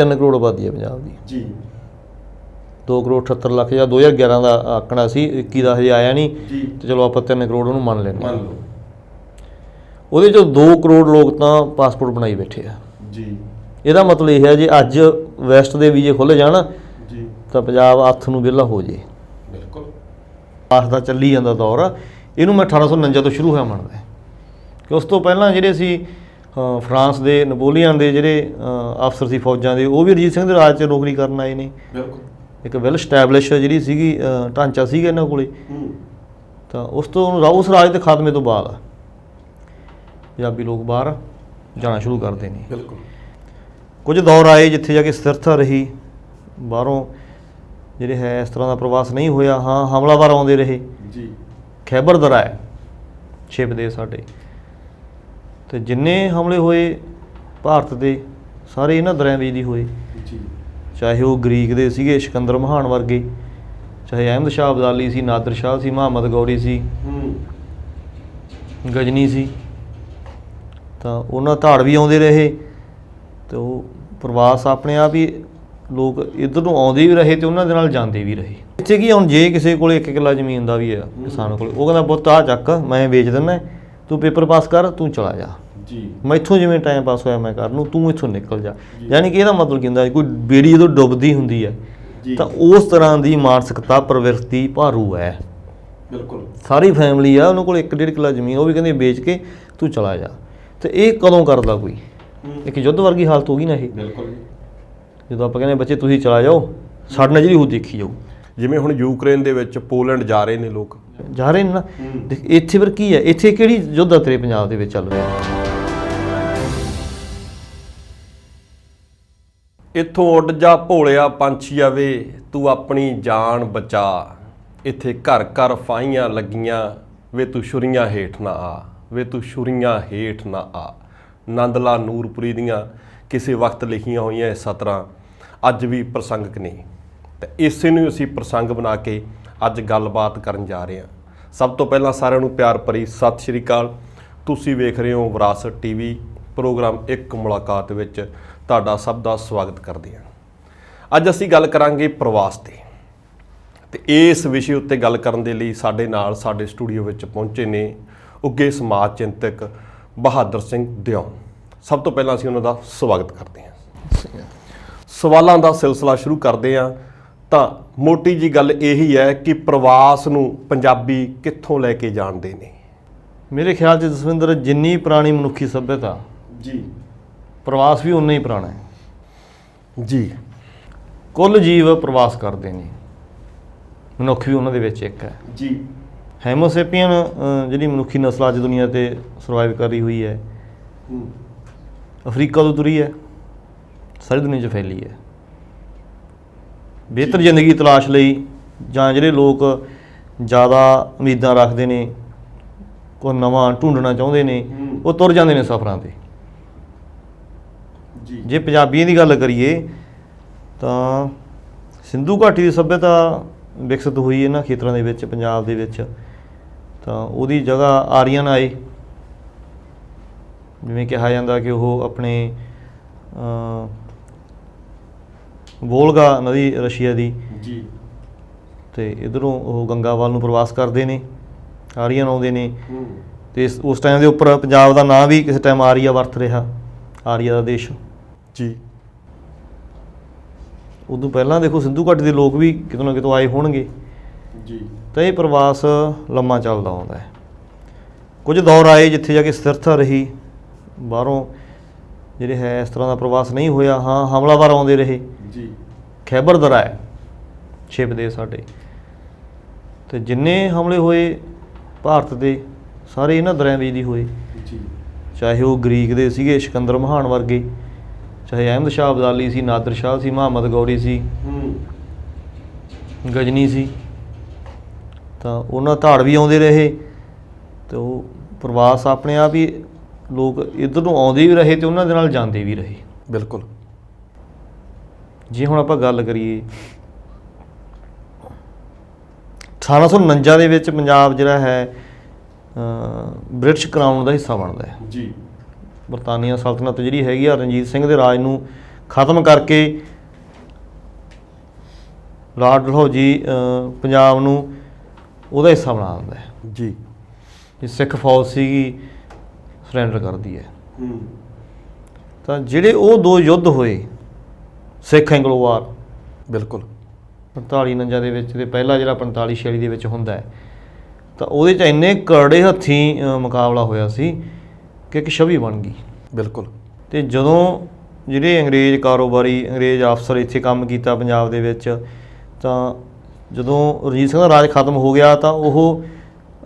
3 ਕਰੋੜ ਆਬਾਦੀ ਹੈ ਪੰਜਾਬ ਦੀ ਜੀ। 2 ਕਰੋੜ 78 ਲੱਖ ਜਾਂ 2011 ਦਾ ਆંકੜਾ ਸੀ, 21 ਦਾ ਹਜੇ ਆਇਆ ਨਹੀਂ ਜੀ। ਤੇ ਚਲੋ ਆਪਾਂ 3 ਕਰੋੜ ਉਹਨੂੰ ਮੰਨ ਲੈਂਦੇ ਮੰਨ ਲਓ। ਉਹਦੇ 'ਚੋਂ 2 ਕਰੋੜ ਲੋਕ ਤਾਂ ਪਾਸਪੋਰਟ ਬਣਾਈ ਬੈਠੇ ਆ ਜੀ। ਇਹਦਾ ਮਤਲਬ ਇਹ ਹੈ ਜੇ ਅੱਜ ਵੈਸਟ ਦੇ ਵੀਜ਼ੇ ਖੁੱਲ੍ਹ ਜਾਣ ਜੀ ਤਾਂ ਪੰਜਾਬ ਹੱਥ ਨੂੰ ਵਿਹਲਾ ਹੋ ਜੇ। ਬਿਲਕੁਲ। ਪਾਸ ਦਾ ਚੱਲੀ ਜਾਂਦਾ ਦੌਰ ਇਹਨੂੰ ਮੈਂ 1849 ਤੋਂ ਸ਼ੁਰੂ ਹੋਇਆ ਮੰਨਦਾ ਕਿ ਉਸ ਤੋਂ ਪਹਿਲਾਂ ਜਿਹੜੇ ਸੀ ਫਰਾਂਸ ਦੇ ਨਪੋਲੀਅਨ ਦੇ ਜਿਹੜੇ ਅਫਸਰ ਸੀ ਫੌਜਾਂ ਦੇ, ਉਹ ਵੀ ਰਣਜੀਤ ਸਿੰਘ ਦੇ ਰਾਜ 'ਚ ਨੌਕਰੀ ਕਰਨ ਆਏ ਨੇ। ਬਿਲਕੁਲ। ਇੱਕ ਵੈਲ ਸਟੈਬਲਿਸ਼ ਜਿਹੜੀ ਸੀਗੀ ਢਾਂਚਾ ਸੀਗਾ ਇਹਨਾਂ ਕੋਲੇ। ਤਾਂ ਉਸ ਤੋਂ ਉਸ ਰਾਜ ਦੇ ਖਾਤਮੇ ਤੋਂ ਬਾਅਦ ਪੰਜਾਬੀ ਲੋਕ ਬਾਹਰ ਜਾਣਾ ਸ਼ੁਰੂ ਕਰਦੇ ਨੇ। ਬਿਲਕੁਲ। ਕੁਝ ਦੌਰ ਆਏ ਜਿੱਥੇ ਜਾ ਕੇ ਸਥਿਰਤਾ ਰਹੀ, ਬਾਹਰੋਂ ਜਿਹੜੇ ਹੈ ਇਸ ਤਰ੍ਹਾਂ ਦਾ ਪ੍ਰਵਾਸ ਨਹੀਂ ਹੋਇਆ। ਹਾਂ, ਹਮਲਾਵਰ ਆਉਂਦੇ ਰਹੇ ਜੀ। ਖੈਬਰ ਦਰਾਏ ਛਿਪਦੇ ਸਾਡੇ, ਤੇ ਜਿੰਨੇ ਹਮਲੇ ਹੋਏ ਭਾਰਤ ਦੇ ਸਾਰੇ ਇਹਨਾਂ ਦਰਿਆਂ ਵਿੱਚ ਦੀ ਹੋਏ। ਜੀ। ਚਾਹੇ ਉਹ ਗਰੀਕ ਦੇ ਸੀਗੇ ਸਿਕੰਦਰ ਮਹਾਨ ਵਰਗੇ, ਚਾਹੇ ਅਹਿਮਦ ਸ਼ਾਹ ਅਬਦਾਲੀ ਸੀ, ਨਾਦਰ ਸ਼ਾਹ ਸੀ, ਮੁਹੰਮਦ ਗੌਰੀ ਸੀ, ਗਜਨੀ ਸੀ, ਤਾਂ ਉਹਨਾਂ ਧਾੜ ਵੀ ਆਉਂਦੇ ਰਹੇ। ਤੇ ਉਹ ਪ੍ਰਵਾਸ ਆਪਣੇ ਆਪ ਹੀ ਲੋਕ ਇੱਧਰ ਨੂੰ ਆਉਂਦੇ ਵੀ ਰਹੇ ਤੇ ਉਹਨਾਂ ਦੇ ਨਾਲ ਜਾਂਦੇ ਵੀ ਰਹੇ। ਇੱਥੇ ਕੀ ਹੁਣ ਜੇ ਕਿਸੇ ਕੋਲ 1 ਕਿੱਲਾ ਜ਼ਮੀਨ ਦਾ ਵੀ ਆ ਕਿਸਾਨ ਕੋਲ, ਉਹ ਕਹਿੰਦਾ ਪੁੱਤ ਆਹ ਚੱਕ ਮੈਂ ਵੇਚ ਦਿੰਦਾ, ਤੂੰ ਪੇਪਰ ਪਾਸ ਕਰ, ਤੂੰ ਚਲਾ ਜਾ। ਜੀ। ਮੈਥੋਂ ਜਿਵੇਂ ਟਾਈਮ ਪਾਸ ਹੋਇਆ ਮੈਂ ਕਰ ਲੂੰ, ਤੂੰ ਇੱਥੋਂ ਨਿਕਲ ਜਾ। ਯਾਨੀ ਕਿ ਇਹਦਾ ਮਤਲਬ ਕੀ ਹੁੰਦਾ, ਕੋਈ ਬੇੜੀ ਜਦੋਂ ਡੁੱਬਦੀ ਹੁੰਦੀ ਹੈ ਤਾਂ ਉਸ ਤਰ੍ਹਾਂ ਦੀ ਮਾਨਸਿਕਤਾ ਪ੍ਰਵਿਰਤੀ ਭਾਰੂ ਹੈ। ਬਿਲਕੁਲ। ਸਾਰੀ ਫੈਮਿਲੀ ਆ ਉਹਨਾਂ ਕੋਲ 1-1.5 ਕਿੱਲਾ ਜ਼ਮੀਨ, ਉਹ ਵੀ ਕਹਿੰਦੇ ਵੇਚ ਕੇ ਤੂੰ ਚਲਾ ਜਾ। ਤੇ ਇਹ ਕਦੋਂ ਕਰਦਾ ਕੋਈ? ਇੱਕ ਯੁੱਧ ਵਰਗੀ ਹਾਲਤ ਹੋ ਗਈ ਨਾ ਇਹ। ਬਿਲਕੁਲ। ਜਦੋਂ ਆਪਾਂ ਕਹਿੰਦੇ ਬੱਚੇ ਤੁਸੀਂ ਚਲਾ ਜਾਓ, ਸਾਡੇ ਨਾਲ ਜਿਹੜੀ ਉਹ ਦੇਖੀ ਜਾਓ। ਜਿਵੇਂ ਹੁਣ ਯੂਕਰੇਨ ਦੇ ਵਿੱਚ ਪੋਲੈਂਡ ਜਾ ਰਹੇ ਨੇ ਲੋਕ, ਜਾ ਰਹੇ ਨੇ ਨਾ। ਇੱਥੇ ਫਿਰ ਕੀ ਹੈ, ਇੱਥੇ ਕਿਹੜੀ ਯੁੱਧ ਆ ਤੇਰੇ ਪੰਜਾਬ ਦੇ ਵਿੱਚ ਚੱਲ ਰਿਹਾ? ਇੱਥੋਂ ਉੱਡ ਜਾ ਭੋਲਿਆ ਪੰਛੀਆ ਵੇ, ਤੂੰ ਆਪਣੀ ਜਾਨ ਬਚਾ। ਇੱਥੇ ਘਰ ਘਰ ਫਾਹੀਆਂ ਲੱਗੀਆਂ ਵੇ, ਤੂੰ ਛੁਰੀਆਂ ਹੇਠ ਨਾ ਆ, ਵੇ ਤੂੰ ਛੁਰੀਆਂ ਹੇਠ ਨਾ ਆ। ਨੰਦਲਾ ਨੂਰਪੁਰੀ ਦੀਆਂ ਕਿਸੇ ਵਕਤ ਲਿਖੀਆਂ ਹੋਈਆਂ ਇਸ ਤਰ੍ਹਾਂ ਅੱਜ ਵੀ ਪ੍ਰਸੰਗਕ ਨੇ, ਤੇ ਇਸੇ ਨੂੰ ਅਸੀਂ ਪ੍ਰਸੰਗ ਬਣਾ ਕੇ ਅੱਜ ਗੱਲਬਾਤ ਕਰਨ ਜਾ ਰਹੇ ਹਾਂ। ਸਭ ਤੋਂ ਪਹਿਲਾਂ ਸਾਰਿਆਂ ਨੂੰ ਪਿਆਰ ਭਰੀ ਸਤਿ ਸ਼੍ਰੀ ਅਕਾਲ। ਤੁਸੀਂ ਵੇਖ ਰਹੇ ਹੋ ਵਿਰਾਸਤ ਟੀਵੀ, ਪ੍ਰੋਗਰਾਮ ਇੱਕ ਮੁਲਾਕਾਤ ਵਿੱਚ ਤੁਹਾਡਾ ਸਭ ਦਾ ਸਵਾਗਤ ਕਰਦੇ ਹਾਂ। ਅੱਜ ਅਸੀਂ ਗੱਲ ਕਰਾਂਗੇ ਪ੍ਰਵਾਸ ਤੇ ਇਸ ਵਿਸ਼ੇ ਉੱਤੇ ਗੱਲ ਕਰਨ ਦੇ ਲਈ ਸਾਡੇ ਨਾਲ ਸਾਡੇ ਸਟੂਡੀਓ ਵਿੱਚ ਪਹੁੰਚੇ ਨੇ ਉੱਘੇ ਸਮਾਜ ਚਿੰਤਕ ਬਹਾਦਰ ਸਿੰਘ ਦਿਉਂ। ਸਭ ਤੋਂ ਪਹਿਲਾਂ ਅਸੀਂ ਉਹਨਾਂ ਦਾ ਸਵਾਗਤ ਕਰਦੇ ਹਾਂ। ਸਵਾਲਾਂ ਦਾ ਸਿਲਸਿਲਾ ਸ਼ੁਰੂ ਕਰਦੇ ਹਾਂ। ਤਾਂ ਮੋਟੀ ਜੀ ਗੱਲ ਇਹੀ ਹੈ ਕਿ ਪ੍ਰਵਾਸ ਨੂੰ ਪੰਜਾਬੀ ਕਿੱਥੋਂ ਲੈ ਕੇ ਜਾਣਦੇ ਨੇ? ਮੇਰੇ ਖਿਆਲ 'ਚ ਜਸਵਿੰਦਰ, ਜਿੰਨੀ ਪੁਰਾਣੀ ਮਨੁੱਖੀ ਸੱਭਿਅਤਾ ਜੀ, ਪ੍ਰਵਾਸ ਵੀ ਉਨਾ ਹੀ ਪੁਰਾਣਾ ਹੈ ਜੀ। ਕੁੱਲ ਜੀਵ ਪ੍ਰਵਾਸ ਕਰਦੇ ਨੇ, ਮਨੁੱਖ ਵੀ ਉਹਨਾਂ ਦੇ ਵਿੱਚ ਇੱਕ ਹੈ ਜੀ। ਹੈਮੋਸੇਪੀਅਨ ਜਿਹੜੀ ਮਨੁੱਖੀ ਨਸਲ ਅੱਜ ਦੁਨੀਆ 'ਤੇ ਸਰਵਾਈਵ ਕਰ ਰਹੀ ਹੋਈ ਹੈ, ਅਫਰੀਕਾ ਤੋਂ ਤੁਰੀ ਹੈ, ਸਾਰੀ ਦੁਨੀਆ 'ਚ ਫੈਲੀ ਹੈ। ਬਿਹਤਰ ਜ਼ਿੰਦਗੀ ਤਲਾਸ਼ ਲਈ ਜਾਂ ਜਿਹੜੇ ਲੋਕ ਜ਼ਿਆਦਾ ਉਮੀਦਾਂ ਰੱਖਦੇ ਨੇ, ਕੋਈ ਨਵਾਂ ਢੂੰਡਣਾ ਚਾਹੁੰਦੇ ਨੇ, ਉਹ ਤੁਰ ਜਾਂਦੇ ਨੇ ਸਫ਼ਰਾਂ 'ਤੇ। ਜੇ ਪੰਜਾਬੀਆਂ ਦੀ ਗੱਲ ਕਰੀਏ ਤਾਂ ਸਿੰਧੂ ਘਾਟੀ ਦੀ ਸੱਭਿਅਤਾ ਵਿਕਸਿਤ ਹੋਈ ਇਹਨਾਂ ਖੇਤਰਾਂ ਦੇ ਵਿੱਚ, ਪੰਜਾਬ ਦੇ ਵਿੱਚ। ਤਾਂ ਉਹਦੀ ਜਗ੍ਹਾ ਆਰੀਅਨ ਆਏ। ਜਿਵੇਂ ਕਿਹਾ ਜਾਂਦਾ ਕਿ ਉਹ ਆਪਣੇ ਵੋਲਗਾ ਨਦੀ ਰਸ਼ੀਆ ਦੀ ਜੀ, ਅਤੇ ਇੱਧਰੋਂ ਉਹ ਗੰਗਾ ਵੱਲ ਨੂੰ ਪ੍ਰਵਾਸ ਕਰਦੇ ਨੇ, ਆਰੀਅਨ ਆਉਂਦੇ ਨੇ। ਅਤੇ ਉਸ ਟਾਈਮ ਦੇ ਉੱਪਰ ਪੰਜਾਬ ਦਾ ਨਾਂ ਵੀ ਕਿਸੇ ਟਾਈਮ ਆਰੀਆ ਵਰਤ ਰਿਹਾ, ਆਰੀਆ ਦਾ ਦੇਸ਼ ਜੀ। ਉਦੋਂ ਪਹਿਲਾਂ ਦੇਖੋ ਸਿੰਧੂ ਘਾਟੀ ਦੇ ਲੋਕ ਵੀ ਕਿਤੋਂ ਨਾ ਕਿਤੋਂ ਆਏ ਹੋਣਗੇ ਜੀ। ਤਾਂ ਇਹ ਪ੍ਰਵਾਸ ਲੰਮਾ ਚੱਲਦਾ ਆਉਂਦਾ ਹੈ। ਕੁਝ ਦੌਰ ਆਏ ਜਿੱਥੇ ਜਾ ਕੇ ਸਥਿਰਤਾ ਰਹੀ, ਬਾਹਰੋਂ ਜਿਹੜੇ ਹੈ ਇਸ ਤਰ੍ਹਾਂ ਦਾ ਪ੍ਰਵਾਸ ਨਹੀਂ ਹੋਇਆ। ਹਾਂ, ਹਮਲਾਵਰ ਆਉਂਦੇ ਰਹੇ ਜੀ। ਖੈਬਰ ਦਰਾਏ ਛਿਪਦੇ ਸਾਡੇ, ਤੇ ਜਿੰਨੇ ਹਮਲੇ ਹੋਏ ਭਾਰਤ ਦੇ ਸਾਰੇ ਇਹਨਾਂ ਦਰਿਆਂ ਵਿੱਚ ਦੀ ਹੋਏ। ਜੀ। ਚਾਹੇ ਉਹ ਗਰੀਕ ਦੇ ਸੀਗੇ ਸਿਕੰਦਰ ਮਹਾਨ ਵਰਗੇ, ਚਾਹੇ ਅਹਿਮਦ ਸ਼ਾਹ ਅਬਦਾਲੀ ਸੀ, ਨਾਦਰ ਸ਼ਾਹ ਸੀ, ਮੁਹੰਮਦ ਗੌਰੀ ਸੀ, ਗਜਨੀ ਸੀ, ਤਾਂ ਉਹਨਾਂ ਧਾੜ ਵੀ ਆਉਂਦੇ ਰਹੇ। ਤੇ ਉਹ ਪ੍ਰਵਾਸ ਆਪਣੇ ਆਪ ਹੀ ਲੋਕ ਇੱਧਰ ਨੂੰ ਆਉਂਦੇ ਵੀ ਰਹੇ ਤੇ ਉਹਨਾਂ ਦੇ ਨਾਲ ਜਾਂਦੇ ਵੀ ਰਹੇ। ਬਿਲਕੁਲ। ਜੇ ਹੁਣ ਆਪਾਂ ਗੱਲ ਕਰੀਏ 1849 ਦੇ ਵਿੱਚ ਪੰਜਾਬ ਜਿਹੜਾ ਹੈ ਬ੍ਰਿਟਿਸ਼ ਕਰਾਊਨ ਦਾ ਹਿੱਸਾ ਬਣਦਾ ਹੈ। ਜੀ। ਬਰਤਾਨੀਆ ਸਲਤਨਤ ਜਿਹੜੀ ਹੈਗੀ ਆ ਰਣਜੀਤ ਸਿੰਘ ਦੇ ਰਾਜ ਨੂੰ ਖਤਮ ਕਰਕੇ ਲਾਰਡ ਡਲਹੌਜੀ ਪੰਜਾਬ ਨੂੰ ਉਹਦਾ ਹਿੱਸਾ ਬਣਾ ਦਿੰਦਾ ਹੈ ਜੀ। ਜੇ ਸਿੱਖ ਫੌਜ ਸੀਗੀ ਸਰੈਂਡਰ ਕਰਦੀ ਹੈ। ਤਾਂ ਜਿਹੜੇ ਉਹ ਦੋ ਯੁੱਧ ਹੋਏ ਸਿੱਖ ਐਂਗਲੋ ਵਾਰ ਬਿਲਕੁਲ 45-49 ਦੇ ਵਿੱਚ, ਤੇ ਪਹਿਲਾ ਜਿਹੜਾ 45-46 ਦੇ ਵਿੱਚ ਹੁੰਦਾ ਹੈ, ਤਾਂ ਉਹਦੇ 'ਚ ਇੰਨੇ ਕਰੜੇ ਹੱਥੀਂ ਮੁਕਾਬਲਾ ਹੋਇਆ ਸੀ ਕਿ ਇੱਕ ਛਵੀ ਬਣ ਗਈ। ਬਿਲਕੁਲ। ਤੇ ਜਦੋਂ ਜਿਹੜੇ ਅੰਗਰੇਜ਼ ਕਾਰੋਬਾਰੀ ਅੰਗਰੇਜ਼ ਅਫਸਰ ਇੱਥੇ ਕੰਮ ਕੀਤਾ ਪੰਜਾਬ ਦੇ ਵਿੱਚ, ਤਾਂ ਜਦੋਂ ਰਣਜੀਤ ਸਿੰਘ ਦਾ ਰਾਜ ਖਤਮ ਹੋ ਗਿਆ ਤਾਂ ਉਹ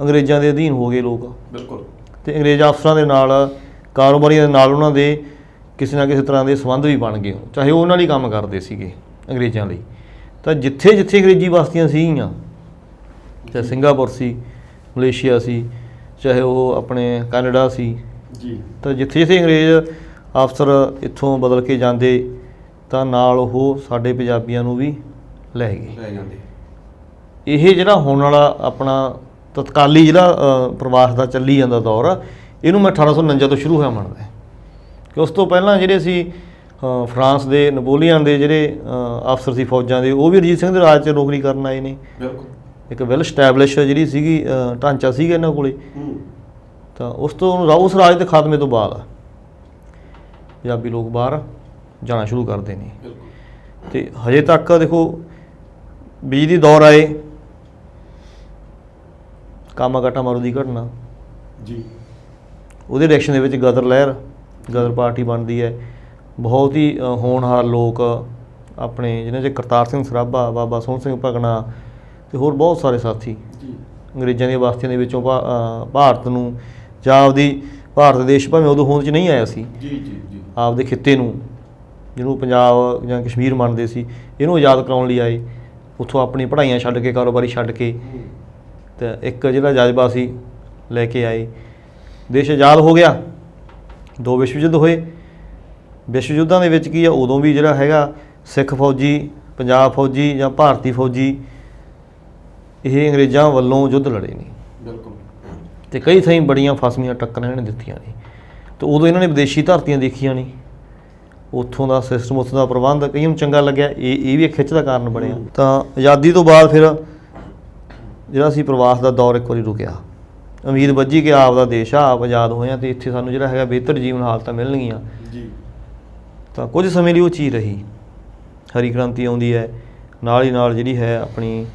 ਅੰਗਰੇਜ਼ਾਂ ਦੇ ਅਧੀਨ ਹੋ ਗਏ ਲੋਕ। ਬਿਲਕੁਲ। ਤੇ ਅੰਗਰੇਜ਼ ਅਫਸਰਾਂ ਦੇ ਨਾਲ, ਕਾਰੋਬਾਰੀਆਂ ਦੇ ਨਾਲ ਉਹਨਾਂ ਦੇ ਕਿਸੇ ਨਾ ਕਿਸੇ ਤਰ੍ਹਾਂ ਦੇ ਸੰਬੰਧ ਵੀ ਬਣ ਗਏ, ਚਾਹੇ ਉਹ ਉਹਨਾਂ ਲਈ ਕੰਮ ਕਰਦੇ ਸੀਗੇ ਅੰਗਰੇਜ਼ਾਂ ਲਈ। ਤਾਂ ਜਿੱਥੇ ਜਿੱਥੇ ਅੰਗਰੇਜ਼ੀ ਬਸਤੀਆਂ ਸੀਗੀਆਂ, ਚਾਹੇ ਸਿੰਗਾਪੁਰ ਸੀ, ਮਲੇਸ਼ੀਆ ਸੀ, ਚਾਹੇ ਉਹ ਆਪਣੇ ਕੈਨੇਡਾ ਸੀ ਜੀ, ਤਾਂ ਜਿੱਥੇ ਜਿੱਥੇ ਅੰਗਰੇਜ਼ ਅਫਸਰ ਇੱਥੋਂ ਬਦਲ ਕੇ ਜਾਂਦੇ ਤਾਂ ਨਾਲ ਉਹ ਸਾਡੇ ਪੰਜਾਬੀਆਂ ਨੂੰ ਵੀ ਲੈ ਗਏ। ਲੈ ਜਾਂਦੇ। ਇਹ ਜਿਹੜਾ ਹੋਣ ਵਾਲਾ ਆਪਣਾ ਤਤਕਾਲੀ ਜਿਹੜਾ ਪ੍ਰਵਾਸ ਦਾ ਚੱਲੀ ਜਾਂਦਾ ਦੌਰ, ਇਹਨੂੰ ਮੈਂ 1849 ਤੋਂ ਸ਼ੁਰੂ ਹੋਇਆ ਮੰਨਦਾ ਕਿ ਉਸ ਤੋਂ ਪਹਿਲਾਂ ਜਿਹੜੇ ਸੀ ਫਰਾਂਸ ਦੇ ਨਪੋਲੀਅਨ ਦੇ ਜਿਹੜੇ ਅਫਸਰ ਸੀ ਫੌਜਾਂ ਦੇ, ਉਹ ਵੀ ਰਣਜੀਤ ਸਿੰਘ ਦੇ ਰਾਜ 'ਚ ਨੌਕਰੀ ਕਰਨ ਆਏ ਨੇ। ਬਿਲਕੁਲ। ਇੱਕ ਵੈਲ ਸਟੈਬਲਿਸ਼ ਜਿਹੜੀ ਸੀਗੀ ਢਾਂਚਾ ਸੀਗਾ ਇਹਨਾਂ ਕੋਲੇ। ਤਾਂ ਉਸ ਤੋਂ ਉਸ ਰਾਜ ਦੇ ਖਾਤਮੇ ਤੋਂ ਬਾਅਦ ਪੰਜਾਬੀ ਲੋਕ ਬਾਹਰ ਜਾਣਾ ਸ਼ੁਰੂ ਕਰਦੇ ਨੇ। ਤੇ ਹਜੇ ਤੱਕ ਦੇਖੋ ਬਿਜਲੀ ਦੌਰ ਆਏ, ਕਾਮਾਗਾਟਾ ਮਾਰੂ ਦੀ ਘਟਨਾ ਜੀ, ਉਹਦੇ ਡਾਇਰੈਕਸ਼ਨ ਦੇ ਵਿੱਚ ਗਦਰ ਲਹਿਰ, ਗਦਰ ਪਾਰਟੀ ਬਣਦੀ ਹੈ। ਬਹੁਤ ਹੀ ਹੋਣਹਾਰ ਲੋਕ ਆਪਣੇ, ਜਿਹਨਾਂ 'ਚ ਕਰਤਾਰ ਸਿੰਘ ਸਰਾਭਾ, ਬਾਬਾ ਸੋਹਣ ਸਿੰਘ ਭਗਨਾ ਤੇ ਹੋਰ ਬਹੁਤ ਸਾਰੇ ਸਾਥੀ ਅੰਗਰੇਜ਼ਾਂ ਦੀਆਂ ਬਸਤੀਆਂ ਦੇ ਵਿੱਚੋਂ ਭਾਰਤ ਨੂੰ ਜਾਂ ਆਪਦੀ ਭਾਰਤ ਦੇਸ਼ ਭਾਵੇਂ ਉਦੋਂ ਹੋਂਦ 'ਚ ਨਹੀਂ ਆਇਆ ਸੀ, ਆਪਦੇ ਖਿੱਤੇ ਨੂੰ ਜਿਹਨੂੰ ਪੰਜਾਬ ਜਾਂ ਕਸ਼ਮੀਰ ਮੰਨਦੇ ਸੀ, ਇਹਨੂੰ ਆਜ਼ਾਦ ਕਰਾਉਣ ਲਈ ਆਏ। ਉੱਥੋਂ ਆਪਣੀ ਪੜ੍ਹਾਈਆਂ ਛੱਡ ਕੇ, ਕਾਰੋਬਾਰੀ ਛੱਡ ਕੇ, ਤੇ ਇੱਕ ਜਿਹੜਾ ਜਜ਼ਬਾ ਸੀ ਲੈ ਕੇ ਆਏ। ਦੇਸ਼ ਆਜ਼ਾਦ ਹੋ ਗਿਆ। 2 ਵਿਸ਼ਵ ਯੁੱਧ ਹੋਏ। ਵਿਸ਼ਵ ਯੁੱਧਾਂ ਦੇ ਵਿੱਚ ਕੀ ਆ, ਉਦੋਂ ਵੀ ਜਿਹੜਾ ਹੈਗਾ ਸਿੱਖ ਫੌਜੀ, ਪੰਜਾਬ ਫੌਜੀ ਜਾਂ ਭਾਰਤੀ ਫੌਜੀ, ਇਹ ਅੰਗਰੇਜ਼ਾਂ ਵੱਲੋਂ ਯੁੱਧ ਲੜੇ ਨੇ। ਬਿਲਕੁਲ। ਤੇ ਕਈ ਥਾਈਂ ਬੜੀਆਂ ਫਸਵੀਆਂ ਟੱਕਰਾਂ ਇਹਨਾਂ ਨੇ ਦਿੱਤੀਆਂ ਨੇ। ਤੇ ਉਦੋਂ ਇਹਨਾਂ ਨੇ ਵਿਦੇਸ਼ੀ ਧਰਤੀਆਂ ਦੇਖੀਆਂ ਨੇ, ਉੱਥੋਂ ਦਾ ਸਿਸਟਮ, ਉੱਥੋਂ ਦਾ ਪ੍ਰਬੰਧ ਕਈਆਂ ਨੂੰ ਚੰਗਾ ਲੱਗਿਆ। ਇਹ ਵੀ ਇੱਕ ਖਿੱਚ ਦਾ ਕਾਰਨ ਬਣਿਆ। ਤਾਂ ਆਜ਼ਾਦੀ ਤੋਂ ਬਾਅਦ ਫਿਰ ਜਿਹੜਾ ਸੀ ਪ੍ਰਵਾਸ ਦਾ ਦੌਰ ਇੱਕ ਵਾਰੀ ਰੁਕਿਆ। ਉਮੀਦ ਬੱਝੀ ਕਿ ਆਪ ਦਾ ਦੇਸ਼ ਆ, ਆਪ ਆਜ਼ਾਦ ਹੋਏ ਆ ਅਤੇ ਇੱਥੇ ਸਾਨੂੰ ਜਿਹੜਾ ਹੈਗਾ ਬਿਹਤਰ ਜੀਵਨ ਹਾਲਤਾਂ ਮਿਲਣਗੀਆਂ ਜੀ। ਤਾਂ ਕੁਝ ਸਮੇਂ ਲਈ ਉਹ ਚੀਜ਼ ਰਹੀ। ਹਰੀ ਕ੍ਰਾਂਤੀ ਆਉਂਦੀ ਹੈ, ਨਾਲ ਹੀ ਨਾਲ ਜਿਹੜੀ ਹੈ ਆਪਣੀ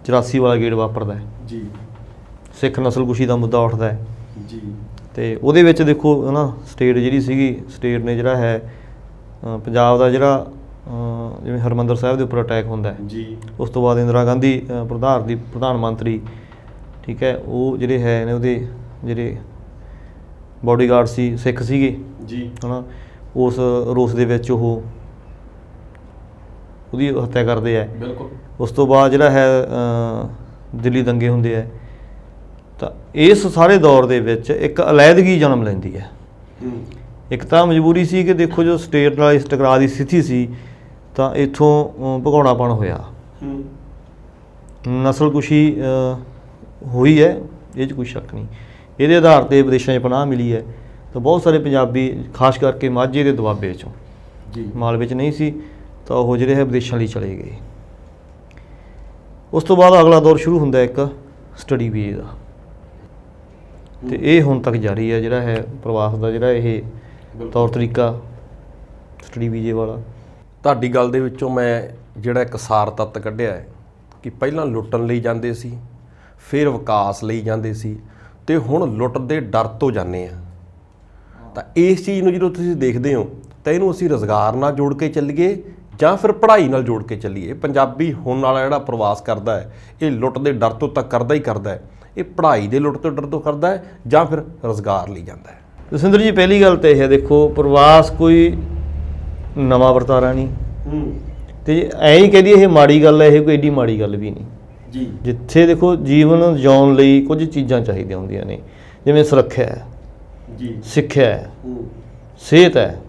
84 ਵਾਲਾ ਗੇੜ ਵਾਪਰਦਾ ਹੈ ਜੀ। ਸਿੱਖ ਨਸਲਕੁਸ਼ੀ ਦਾ ਮੁੱਦਾ ਉੱਠਦਾ ਹੈ ਜੀ। ਤੇ ਉਹਦੇ ਵਿੱਚ ਦੇਖੋ ਹੈ ਨਾ, ਸਟੇਟ ਜਿਹੜੀ ਸੀਗੀ, ਸਟੇਟ ਨੇ ਜਿਹੜਾ ਹੈ ਪੰਜਾਬ ਦਾ ਜਿਹੜਾ ਜਿਵੇਂ ਹਰਿਮੰਦਰ ਸਾਹਿਬ ਦੇ ਉੱਪਰ ਅਟੈਕ ਹੁੰਦਾ ਹੈ ਜੀ, ਉਸ ਤੋਂ ਬਾਅਦ ਇੰਦਰਾ ਗਾਂਧੀ ਪ੍ਰਧਾਨ ਮੰਤਰੀ, ਠੀਕ ਹੈ, ਉਹ ਜਿਹੜੇ ਹੈ ਨੇ ਉਹਦੇ ਜਿਹੜੇ ਬਾਡੀਗਾਰਡ ਸੀ ਸਿੱਖ ਸੀਗੇ ਜੀ, ਹੈ ਨਾ, ਉਸ ਰੋਸ ਦੇ ਵਿੱਚ ਉਹ ਉਹਦੀ ਹੱਤਿਆ ਕਰਦੇ ਹੈ। ਬਿਲਕੁਲ। ਉਸ ਤੋਂ ਬਾਅਦ ਜਿਹੜਾ ਹੈ ਦਿੱਲੀ ਦੰਗੇ ਹੁੰਦੇ ਹੈ। ਤਾਂ ਇਸ ਸਾਰੇ ਦੌਰ ਦੇ ਵਿੱਚ ਇੱਕ ਅਲੈਦਗੀ ਜਨਮ ਲੈਂਦੀ ਹੈ। ਇੱਕ ਤਾਂ ਮਜਬੂਰੀ ਸੀ ਕਿ ਦੇਖੋ ਜੋ ਸਟੇਟ ਨਾਲ ਇਸ ਟਕਰਾਅ ਦੀ ਸਥਿਤੀ ਸੀ, ਤਾਂ ਇੱਥੋਂ ਭਗੌੜਾਪਣ ਹੋਇਆ, ਨਸਲਕੁਸ਼ੀ ਹੋਈ ਹੈ, ਇਹ 'ਚ ਕੋਈ ਸ਼ੱਕ ਨਹੀਂ। ਇਹਦੇ ਆਧਾਰ 'ਤੇ ਵਿਦੇਸ਼ਾਂ 'ਚ ਪਨਾਹ ਮਿਲੀ ਹੈ। ਤਾਂ ਬਹੁਤ ਸਾਰੇ ਪੰਜਾਬੀ, ਖਾਸ ਕਰਕੇ ਮਾਝੇ ਦੇ ਦੁਆਬੇ 'ਚੋਂ, ਜੀ, ਮਾਲਵੇ 'ਚ ਨਹੀਂ ਸੀ, ਤਾਂ ਉਹ ਜਿਹੜੇ ਹੈ ਵਿਦੇਸ਼ਾਂ ਲਈ ਚਲੇ ਗਏ। ਉਸ ਤੋਂ ਬਾਅਦ ਅਗਲਾ ਦੌਰ ਸ਼ੁਰੂ ਹੁੰਦਾ ਇੱਕ ਸਟੱਡੀ ਵੀਜ਼ੇ ਦਾ, ਤੇ ਇਹ ਹੁਣ ਤੱਕ ਜਾਰੀ ਹੈ ਜਿਹੜਾ ਹੈ ਪ੍ਰਵਾਸ ਦਾ ਜਿਹੜਾ ਇਹ ਤੌਰ ਤਰੀਕਾ ਸਟੱਡੀ ਵੀਜ਼ੇ ਵਾਲਾ। ਤੁਹਾਡੀ ਗੱਲ ਦੇ ਵਿੱਚੋਂ ਮੈਂ ਜਿਹੜਾ ਇੱਕ ਸਾਰ ਤੱਤ ਕੱਢਿਆ ਹੈ ਕਿ ਪਹਿਲਾਂ ਲੁੱਟਣ ਲਈ ਜਾਂਦੇ ਸੀ, ਫਿਰ ਵਿਕਾਸ ਲਈ ਜਾਂਦੇ ਸੀ, ਤੇ ਹੁਣ ਲੁੱਟ ਦੇ ਡਰ ਤੋਂ ਜਾਂਦੇ ਆ। ਤਾਂ ਇਸ ਚੀਜ਼ ਨੂੰ ਜਦੋਂ ਤੁਸੀਂ ਦੇਖਦੇ ਹੋ ਤਾਂ ਇਹਨੂੰ ਅਸੀਂ ਰੁਜ਼ਗਾਰ ਨਾਲ ਜੋੜ ਕੇ ਚੱਲੀਏ ਜਾਂ ਫਿਰ ਪੜ੍ਹਾਈ ਨਾਲ ਜੋੜ ਕੇ ਚੱਲੀਏ। ਪੰਜਾਬੀ ਹੁਣ ਵਾਲਾ ਜਿਹੜਾ ਪ੍ਰਵਾਸ ਕਰਦਾ ਹੈ, ਇਹ ਲੁੱਟ ਦੇ ਡਰ ਤੋਂ ਤਾਂ ਕਰਦਾ ਹੀ ਕਰਦਾ ਹੈ, ਇਹ ਪੜ੍ਹਾਈ ਦੇ ਲੁੱਟ ਤੋਂ ਡਰ ਤੋਂ ਕਰਦਾ ਹੈ ਜਾਂ ਫਿਰ ਰੁਜ਼ਗਾਰ ਲਈ ਜਾਂਦਾ ਹੈ। ਜਸਵਿੰਦਰ ਜੀ, ਪਹਿਲੀ ਗੱਲ ਤਾਂ ਇਹ ਹੈ, ਦੇਖੋ ਪ੍ਰਵਾਸ ਕੋਈ ਨਵਾਂ ਵਰਤਾਰਾ ਨਹੀਂ, ਤੇ ਐਂ ਹੀ ਕਹਦੀ ਇਹ ਮਾੜੀ ਗੱਲ ਹੈ, ਇਹ ਕੋਈ ਏਡੀ ਮਾੜੀ ਗੱਲ ਵੀ ਨਹੀਂ ਜੀ। ਜਿੱਥੇ ਦੇਖੋ ਜੀਵਨ ਜਿਉਣ ਲਈ ਕੁਝ ਚੀਜ਼ਾਂ ਚਾਹੀਦੀਆਂ ਹੁੰਦੀਆਂ ਨੇ, ਜਿਵੇਂ ਸੁਰੱਖਿਆ ਹੈ ਜੀ, ਸਿੱਖਿਆ ਹੈ, ਸਿਹਤ ਹੈ,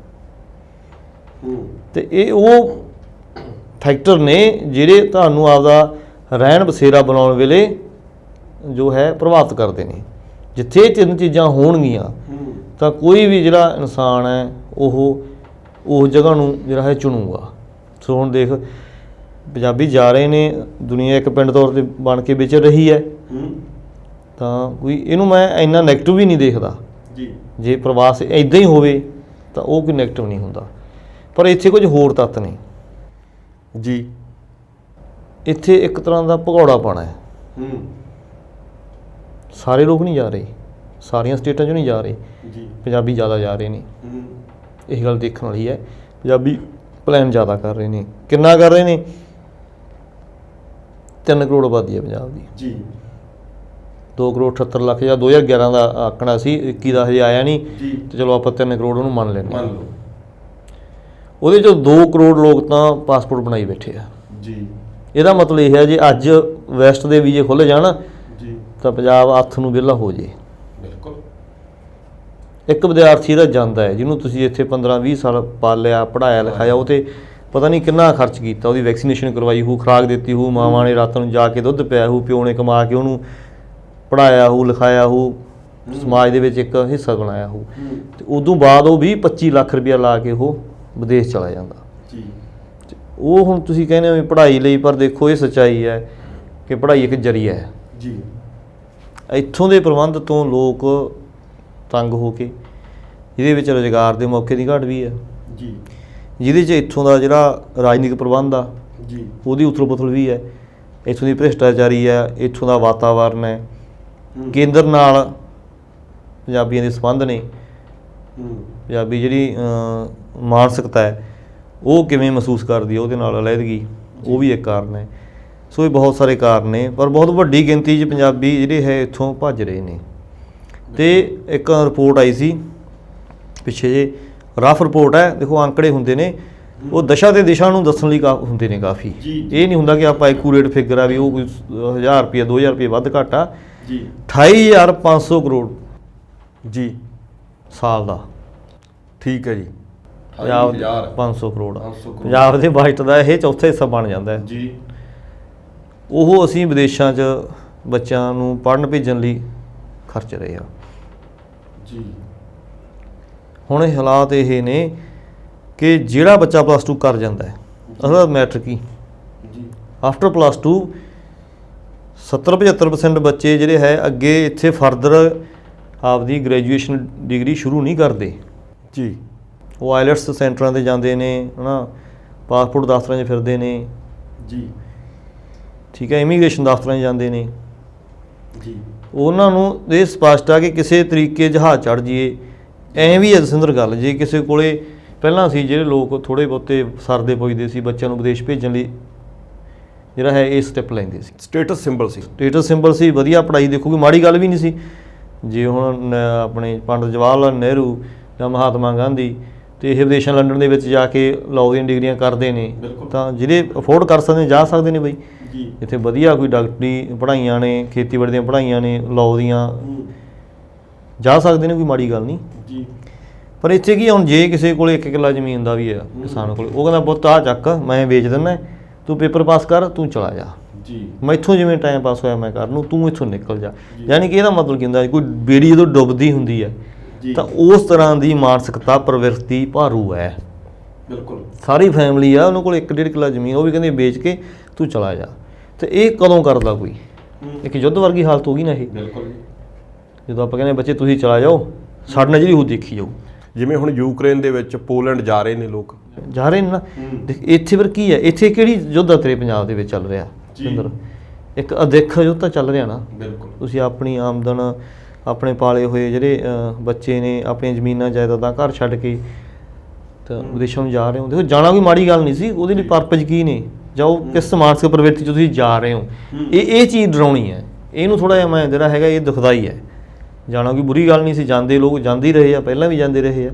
ਤੇ ਇਹ ਉਹ ਫੈਕਟਰ ਨੇ ਜਿਹੜੇ ਤੁਹਾਨੂੰ ਆਪਦਾ ਰਹਿਣ ਬਸੇਰਾ ਬਣਾਉਣ ਵੇਲੇ ਜੋ ਹੈ ਪ੍ਰਭਾਵਿਤ ਕਰਦੇ ਨੇ। ਜਿੱਥੇ ਇਹ 3 ਚੀਜ਼ਾਂ ਹੋਣਗੀਆਂ ਤਾਂ ਕੋਈ ਵੀ ਜਿਹੜਾ ਇਨਸਾਨ ਹੈ ਉਹ ਉਸ ਜਗ੍ਹਾ ਨੂੰ ਜਿਹੜਾ ਹੈ ਚੁਣੂਗਾ। ਸੋ ਹੁਣ ਦੇਖ ਪੰਜਾਬੀ ਜਾ ਰਹੇ ਨੇ, ਦੁਨੀਆ ਇੱਕ ਪਿੰਡ ਤੌਰ 'ਤੇ ਬਣ ਕੇ ਵਿਚਰ ਰਹੀ ਹੈ, ਤਾਂ ਕੋਈ ਇਹਨੂੰ ਮੈਂ ਇੰਨਾ ਨੈਗੇਟਿਵ ਵੀ ਨਹੀਂ ਦੇਖਦਾ ਜੀ। ਜੇ ਪ੍ਰਵਾਸ ਇੱਦਾਂ ਹੀ ਹੋਵੇ ਤਾਂ ਉਹ ਕੋਈ ਨੈਗੇਟਿਵ ਨਹੀਂ ਹੁੰਦਾ। ਪਰ ਇੱਥੇ ਕੁਝ ਹੋਰ ਤੱਤ ਨੇ ਜੀ। ਇੱਥੇ ਇੱਕ ਤਰ੍ਹਾਂ ਦਾ ਭਗੌੜਾਪਣ ਹੈ। ਸਾਰੇ ਲੋਕ ਨਹੀਂ ਜਾ ਰਹੇ, ਸਾਰੀਆਂ ਸਟੇਟਾਂ 'ਚੋਂ ਨਹੀਂ ਜਾ ਰਹੇ ਜੀ, ਪੰਜਾਬੀ ਜ਼ਿਆਦਾ ਜਾ ਰਹੇ ਨੇ। ਇਹ ਗੱਲ ਦੇਖਣ ਵਾਲੀ ਹੈ। ਪੰਜਾਬੀ ਪਲਾਨ ਜ਼ਿਆਦਾ ਕਰ ਰਹੇ ਨੇ। ਕਿੰਨਾ ਕਰ ਰਹੇ ਨੇ? 3 ਕਰੋੜ ਆਬਾਦੀ ਹੈ ਪੰਜਾਬ ਦੀ ਜੀ। 2 ਕਰੋੜ 78 ਲੱਖ ਜਾਂ 2011 ਦਾ ਆંકੜਾ ਸੀ, 21 ਦਾ ਹਜੇ ਆਇਆ ਨਹੀਂ ਜੀ। ਤੇ ਚਲੋ ਆਪਾਂ 3 ਕਰੋੜ ਉਹਨੂੰ ਮੰਨ ਲੈਂਦੇ ਹਾਂ। ਮੰਨ ਲਓ ਉਹਦੇ 'ਚੋਂ 2 ਕਰੋੜ ਲੋਕ ਤਾਂ ਪਾਸਪੋਰਟ ਬਣਾਈ ਬੈਠੇ ਆ। ਜੀ। ਇਹਦਾ ਮਤਲਬ ਇਹ ਹੈ ਜੇ ਅੱਜ ਵੈਸਟ ਦੇ ਵੀਜ਼ੇ ਖੁੱਲ੍ਹ ਜਾਣ ਜੀ ਤਾਂ ਪੰਜਾਬ ਹੱਥ ਨੂੰ ਵਿਹਲਾ ਹੋ ਜੇ। ਬਿਲਕੁਲ। ਇੱਕ ਵਿਦਿਆਰਥੀ ਦਾ ਜਾਂਦਾ ਹੈ ਜਿਹਨੂੰ ਤੁਸੀਂ ਇੱਥੇ 15-20 ਸਾਲ ਪਾਲਿਆ, ਪੜ੍ਹਾਇਆ ਲਿਖਾਇਆ, ਉਹ 'ਤੇ ਪਤਾ ਨਹੀਂ ਕਿੰਨਾ ਖਰਚ ਕੀਤਾ, ਉਹਦੀ ਵੈਕਸੀਨੇਸ਼ਨ ਕਰਵਾਈ ਹੋਊ, ਖੁਰਾਕ ਦਿੱਤੀ ਹੋਊ, ਮਾਵਾਂ ਨੇ ਰਾਤਾਂ ਨੂੰ ਜਾ ਕੇ ਦੁੱਧ ਪਿਆਇਆ ਹੋਊ, ਪਿਓ ਨੇ ਕਮਾ ਕੇ ਉਹਨੂੰ ਪੜ੍ਹਾਇਆ ਹੋਊ, ਲਿਖਾਇਆ ਹੋਊ, ਸਮਾਜ ਦੇ ਵਿੱਚ ਇੱਕ ਹਿੱਸਾ ਬਣਾਇਆ ਹੋਊ, ਅਤੇ ਉਦੋਂ ਬਾਅਦ ਉਹ 20-25 ਲੱਖ ਰੁਪਇਆ ਲਾ ਕੇ ਉਹ ਵਿਦੇਸ਼ ਚਲਾ ਜਾਂਦਾ ਜੀ। ਉਹ ਹੁਣ ਤੁਸੀਂ ਕਹਿੰਦੇ ਹੋ ਵੀ ਪੜ੍ਹਾਈ ਲਈ, ਪਰ ਦੇਖੋ ਇਹ ਸੱਚਾਈ ਹੈ ਕਿ ਪੜ੍ਹਾਈ ਇੱਕ ਜ਼ਰੀਆ ਹੈ ਜੀ। ਇੱਥੋਂ ਦੇ ਪ੍ਰਬੰਧ ਤੋਂ ਲੋਕ ਤੰਗ ਹੋ ਕੇ, ਜਿਹਦੇ ਵਿੱਚ ਰੁਜ਼ਗਾਰ ਦੇ ਮੌਕੇ ਦੀ ਘਾਟ ਵੀ ਹੈ ਜੀ, ਜਿਹਦੇ 'ਚ ਇੱਥੋਂ ਦਾ ਜਿਹੜਾ ਰਾਜਨੀਤਿਕ ਪ੍ਰਬੰਧ ਆ ਜੀ, ਉਹਦੀ ਉਥਲ-ਪੁਥਲ ਵੀ ਹੈ, ਇੱਥੋਂ ਦੀ ਭ੍ਰਿਸ਼ਟਾਚਾਰੀ ਹੈ, ਇੱਥੋਂ ਦਾ ਵਾਤਾਵਰਨ ਹੈ, ਕੇਂਦਰ ਨਾਲ ਪੰਜਾਬੀਆਂ ਦੇ ਸੰਬੰਧ ਨੇ, ਪੰਜਾਬੀ ਜਿਹੜੀ ਮਾਨਸਿਕਤਾ ਹੈ ਉਹ ਕਿਵੇਂ ਮਹਿਸੂਸ ਕਰਦੀ ਹੈ, ਉਹਦੇ ਨਾਲ ਅਲਹਿਦਗੀ, ਉਹ ਵੀ ਇੱਕ ਕਾਰਨ ਹੈ। ਸੋ ਇਹ ਬਹੁਤ ਸਾਰੇ ਕਾਰਨ ਨੇ, ਪਰ ਬਹੁਤ ਵੱਡੀ ਗਿਣਤੀ 'ਚ ਪੰਜਾਬੀ ਜਿਹੜੇ ਹੈ ਇੱਥੋਂ ਭੱਜ ਰਹੇ ਨੇ। ਅਤੇ ਇੱਕ ਰਿਪੋਰਟ ਆਈ ਸੀ ਪਿੱਛੇ ਜੇ, ਰਫ ਰਿਪੋਰਟ ਹੈ, ਦੇਖੋ ਅੰਕੜੇ ਹੁੰਦੇ ਨੇ, ਉਹ ਦਸ਼ਾ ਤੇ ਦਿਸ਼ਾ ਨੂੰ ਦੱਸਣ ਲਈ ਹੁੰਦੇ ਨੇ ਕਾਫੀ। ਇਹ ਨਹੀਂ ਹੁੰਦਾ ਕਿ ਆਪਾਂ ਐਕੂਰੇਟ ਫਿਗਰ ਆ ਵੀ ਉਹ ਕੋਈ 1000 ਰੁਪਏ 2000 ਰੁਪਏ ਵੱਧ ਘੱਟ ਆ ਜੀ। 28,500 ਕਰੋੜ ਜੀ ਸਾਲ ਦਾ, ਠੀਕ ਹੈ ਜੀ। ਪੰਜਾਬ 500 ਕਰੋੜ ਪੰਜਾਬ ਦੇ ਬਜਟ ਦਾ ਇਹ ਚੌਥਾ ਹਿੱਸਾ ਬਣ ਜਾਂਦਾ ਹੈ ਜੀ। ਉਹ ਅਸੀਂ ਵਿਦੇਸ਼ਾਂ 'ਚ ਬੱਚਿਆਂ ਨੂੰ ਪੜ੍ਹਨ ਭੇਜਣ ਲਈ ਖਰਚ ਰਹੇ ਹਾਂ ਜੀ। ਹੁਣ ਇਹ ਹਾਲਾਤ ਇਹ ਨੇ ਕਿ ਜਿਹੜਾ ਬੱਚਾ +2 ਕਰ ਜਾਂਦਾ ਹੈ, ਉਹਦਾ ਮੈਟ੍ਰਿਕ ਹੀ ਜੀ, ਆਫਟਰ +2 70-75% ਬੱਚੇ ਜਿਹੜੇ ਹੈ ਅੱਗੇ ਇੱਥੇ ਫਰਦਰ ਆਪਦੀ ਗ੍ਰੈਜੂਏਸ਼ਨ ਡਿਗਰੀ ਸ਼ੁਰੂ ਨਹੀਂ ਕਰਦੇ ਜੀ। ਉਹ ਆਈਲੈਟਸ ਸੈਂਟਰਾਂ 'ਤੇ ਜਾਂਦੇ ਨੇ, ਹੈ ਨਾ, ਪਾਸਪੋਰਟ ਦਫ਼ਤਰਾਂ 'ਚ ਫਿਰਦੇ ਨੇ ਜੀ, ਠੀਕ ਹੈ, ਇਮੀਗ੍ਰੇਸ਼ਨ ਦਫ਼ਤਰਾਂ 'ਚ ਜਾਂਦੇ ਨੇ। ਜੀ। ਉਹਨਾਂ ਨੂੰ ਇਹ ਸਪਸ਼ਟ ਆ ਕਿ ਕਿਸੇ ਤਰੀਕੇ ਜਹਾਜ਼ ਚੜ੍ਹ ਜਾਈਏ। ਐਂ ਵੀ ਹੈ ਜਸਵਿੰਦਰ ਗੱਲ, ਜੇ ਕਿਸੇ ਕੋਲੇ ਪਹਿਲਾਂ ਸੀ ਜਿਹੜੇ ਲੋਕ ਥੋੜ੍ਹੇ ਬਹੁਤੇ ਸਰਦੇ ਪੁੱਜਦੇ ਸੀ ਬੱਚਿਆਂ ਨੂੰ ਵਿਦੇਸ਼ ਭੇਜਣ ਲਈ, ਜਿਹੜਾ ਹੈ ਇਹ ਸਟੈਪ ਲੈਂਦੇ ਸੀ, ਸਟੇਟਸ ਸਿੰਬਲ ਸੀ, ਸਟੇਟਸ ਸਿੰਬਲ ਸੀ, ਵਧੀਆ ਪੜ੍ਹਾਈ, ਦੇਖੋ ਕੋਈ ਮਾੜੀ ਗੱਲ ਵੀ ਨਹੀਂ ਸੀ। ਜੇ ਹੁਣ ਆਪਣੇ ਪੰਡਿਤ ਜਵਾਹਰ ਲਾਲ ਨਹਿਰੂ ਜਾਂ ਮਹਾਤਮਾ ਗਾਂਧੀ ਅਤੇ ਇਹ ਵਿਦੇਸ਼ਾਂ ਲੰਡਨ ਦੇ ਵਿੱਚ ਜਾ ਕੇ ਲਾਅ ਦੀਆਂ ਡਿਗਰੀਆਂ ਕਰਦੇ ਨੇ, ਤਾਂ ਜਿਹੜੇ ਅਫੋਰਡ ਕਰ ਸਕਦੇ ਨੇ ਜਾ ਸਕਦੇ ਨੇ ਬਈ। ਇੱਥੇ ਵਧੀਆ ਕੋਈ ਡਾਕਟਰੀ ਪੜ੍ਹਾਈਆਂ ਨੇ, ਖੇਤੀਬਾੜੀ ਦੀਆਂ ਪੜ੍ਹਾਈਆਂ ਨੇ, ਲਾਅ ਦੀਆਂ, ਜਾ ਸਕਦੇ ਨੇ, ਕੋਈ ਮਾੜੀ ਗੱਲ ਨਹੀਂ ਜੀ। ਪਰ ਇੱਥੇ ਕੀ ਹੁਣ ਜੇ ਕਿਸੇ ਕੋਲ 1 ਕਿੱਲਾ ਜ਼ਮੀਨ ਦਾ ਵੀ ਹੈ ਕਿਸਾਨ ਕੋਲ, ਉਹ ਕਹਿੰਦਾ ਪੁੱਤ ਆਹ ਚੱਕ ਮੈਂ ਵੇਚ ਦਿੰਦਾ, ਤੂੰ ਪੇਪਰ ਪਾਸ ਕਰ, ਤੂੰ ਚਲਾ ਜਾ ਜੀ। ਮੈਥੋਂ ਜਿਵੇਂ ਟਾਈਮ ਪਾਸ ਹੋਇਆ ਮੈਂ ਕਰ ਲੂੰ, ਤੂੰ ਇੱਥੋਂ ਨਿਕਲ ਜਾ। ਯਾਨੀ ਕਿ ਇਹਦਾ ਮਤਲਬ ਕੀ ਹੁੰਦਾ, ਕੋਈ ਬੇੜੀ ਜਦੋਂ ਡੁੱਬਦੀ ਹੁੰਦੀ ਹੈ ਤਾਂ ਉਸ ਤਰ੍ਹਾਂ ਦੀ ਮਾਨਸਿਕਤਾ ਪ੍ਰਵਿਰਤੀ ਭਾਰੂ ਹੈ। ਬਿਲਕੁਲ। ਸਾਰੀ ਫੈਮਿਲੀ ਆ, ਉਹਨਾਂ ਕੋਲ 1-1.5 ਕਿੱਲਾ ਜ਼ਮੀਨ, ਉਹ ਵੀ ਕਹਿੰਦੇ ਵੇਚ ਕੇ ਤੂੰ ਚਲਾ ਜਾ। ਅਤੇ ਇਹ ਕਦੋਂ ਕਰਦਾ ਕੋਈ? ਇੱਕ ਯੁੱਧ ਵਰਗੀ ਹਾਲਤ ਹੋ ਗਈ ਨਾ ਇਹ। ਬਿਲਕੁਲ। ਜਦੋਂ ਆਪਾਂ ਕਹਿੰਦੇ ਬੱਚੇ ਤੁਸੀਂ ਚਲਾ ਜਾਓ, ਸਾਡੇ ਨਾਲ ਜਿਹੜੀ ਉਹ ਦੇਖੀ ਜਾਓ। ਜਿਵੇਂ ਹੁਣ ਯੂਕਰੇਨ ਦੇ ਵਿੱਚ ਪੋਲੈਂਡ ਜਾ ਰਹੇ ਨੇ ਲੋਕ, ਜਾ ਰਹੇ ਨੇ ਨਾ। ਇੱਥੇ ਫਿਰ ਕੀ ਹੈ, ਇੱਥੇ ਕਿਹੜੀ ਯੁੱਧ ਆ ਤੇਰੇ ਪੰਜਾਬ ਦੇ ਵਿੱਚ ਚੱਲ ਰਿਹਾ ਸਿੰਦਰ? ਇੱਕ ਅਦਿੱਖ ਯੁੱਧ ਤਾਂ ਚੱਲ ਰਿਹਾ ਨਾ। ਬਿਲਕੁਲ। ਤੁਸੀਂ ਆਪਣੀ ਆਮਦਨ, ਆਪਣੇ ਪਾਲੇ ਹੋਏ ਜਿਹੜੇ ਬੱਚੇ ਨੇ, ਆਪਣੀਆਂ ਜ਼ਮੀਨਾਂ ਜਾਇਦਾਦਾਂ ਘਰ ਛੱਡ ਕੇ ਤਾਂ ਵਿਦੇਸ਼ਾਂ ਨੂੰ ਜਾ ਰਹੇ ਹੋ। ਦੇਖੋ ਜਾਣਾ ਕੋਈ ਮਾੜੀ ਗੱਲ ਨਹੀਂ ਸੀ, ਉਹਦੇ ਲਈ ਪਰਪਸ ਕੀ ਨੇ, ਜਾਂ ਉਹ ਕਿਸ ਮਾਨਸਿਕ ਪ੍ਰਵਿਰਤੀ 'ਚ ਤੁਸੀਂ ਜਾ ਰਹੇ ਹੋ, ਇਹ ਚੀਜ਼ ਡਰਾਉਣੀ ਹੈ। ਇਹਨੂੰ ਥੋੜ੍ਹਾ ਜਿਹਾ ਮੈਂ ਜਿਹੜਾ ਹੈਗਾ ਇਹ ਦੁਖਦਾ ਹੀ ਹੈ। ਜਾਣਾ ਕੋਈ ਬੁਰੀ ਗੱਲ ਨਹੀਂ ਸੀ, ਜਾਂਦੇ ਲੋਕ ਜਾਂਦੇ ਹੀ ਰਹੇ ਆ, ਪਹਿਲਾਂ ਵੀ ਜਾਂਦੇ ਰਹੇ ਆ,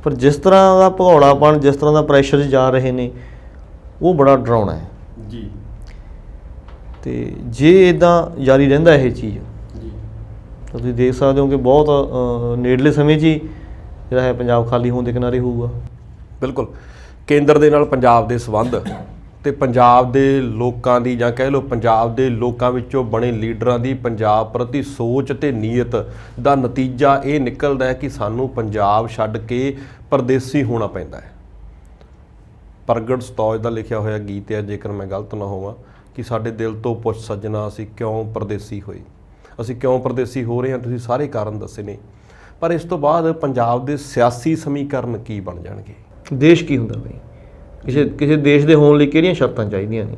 ਪਰ ਜਿਸ ਤਰ੍ਹਾਂ ਦਾ ਭਗੌੜਾਪਣ, ਜਿਸ ਤਰ੍ਹਾਂ ਦਾ ਪ੍ਰੈਸ਼ਰ 'ਚ ਜਾ ਰਹੇ ਨੇ, ਉਹ ਬੜਾ ਡਰਾਉਣਾ ਹੈ ਜੀ। ਅਤੇ ਜੇ ਇੱਦਾਂ ਜਾਰੀ ਰਹਿੰਦਾ ਇਹ ਚੀਜ਼ ਤਾਂ ਤੁਸੀਂ ਦੇਖ ਸਕਦੇ ਹੋ ਕਿ ਬਹੁਤ ਨੇੜਲੇ ਸਮੇਂ 'ਚ ਹੀ ਜਿਹੜਾ ਹੈ ਪੰਜਾਬ ਖਾਲੀ ਹੋਣ ਦੇ ਕਿਨਾਰੇ ਹੋਊਗਾ। ਬਿਲਕੁਲ। ਕੇਂਦਰ ਦੇ ਨਾਲ ਪੰਜਾਬ ਦੇ ਸੰਬੰਧ ਤੇ ਪੰਜਾਬ ਦੇ ਲੋਕਾਂ ਦੀ, ਜਾਂ ਕਹਿ ਲਓ ਪੰਜਾਬ ਦੇ ਲੋਕਾਂ ਵਿੱਚੋਂ ਬਣੇ ਲੀਡਰਾਂ ਦੀ ਪੰਜਾਬ ਪ੍ਰਤੀ ਸੋਚ ਤੇ ਨੀਅਤ ਦਾ ਨਤੀਜਾ ਇਹ ਨਿਕਲਦਾ ਹੈ ਕਿ ਸਾਨੂੰ ਪੰਜਾਬ ਛੱਡ ਕੇ ਪਰਦੇਸੀ ਹੋਣਾ ਪੈਂਦਾ ਹੈ। ਪ੍ਰਗਟ ਸਤੌਜ ਦਾ ਲਿਖਿਆ ਹੋਇਆ ਗੀਤ ਹੈ, ਜੇਕਰ ਮੈਂ ਗਲਤ ਨਾ ਹੋਵਾਂ, ਕਿ ਸਾਡੇ ਦਿਲ ਤੋਂ ਪੁੱਛ ਸੱਜਣਾ ਅਸੀਂ ਕਿਉਂ ਪਰਦੇਸੀ ਹੋਏ। ਅਸੀਂ ਕਿਉਂ ਪਰਦੇਸੀ ਹੋ ਰਹੇ ਹਾਂ, ਤੁਸੀਂ ਸਾਰੇ ਕਾਰਨ ਦੱਸੇ ਨੇ। ਪਰ ਇਸ ਤੋਂ ਬਾਅਦ ਪੰਜਾਬ ਦੇ ਸਿਆਸੀ ਸਮੀਕਰਨ ਕੀ ਬਣ ਜਾਣਗੇ? ਦੇਸ਼ ਕੀ ਹੁੰਦਾ ਬਈ? ਕਿਸੇ ਦੇਸ਼ ਦੇ ਹੋਣ ਲਈ ਕਿਹੜੀਆਂ ਸ਼ਰਤਾਂ ਚਾਹੀਦੀਆਂ ਨੇ?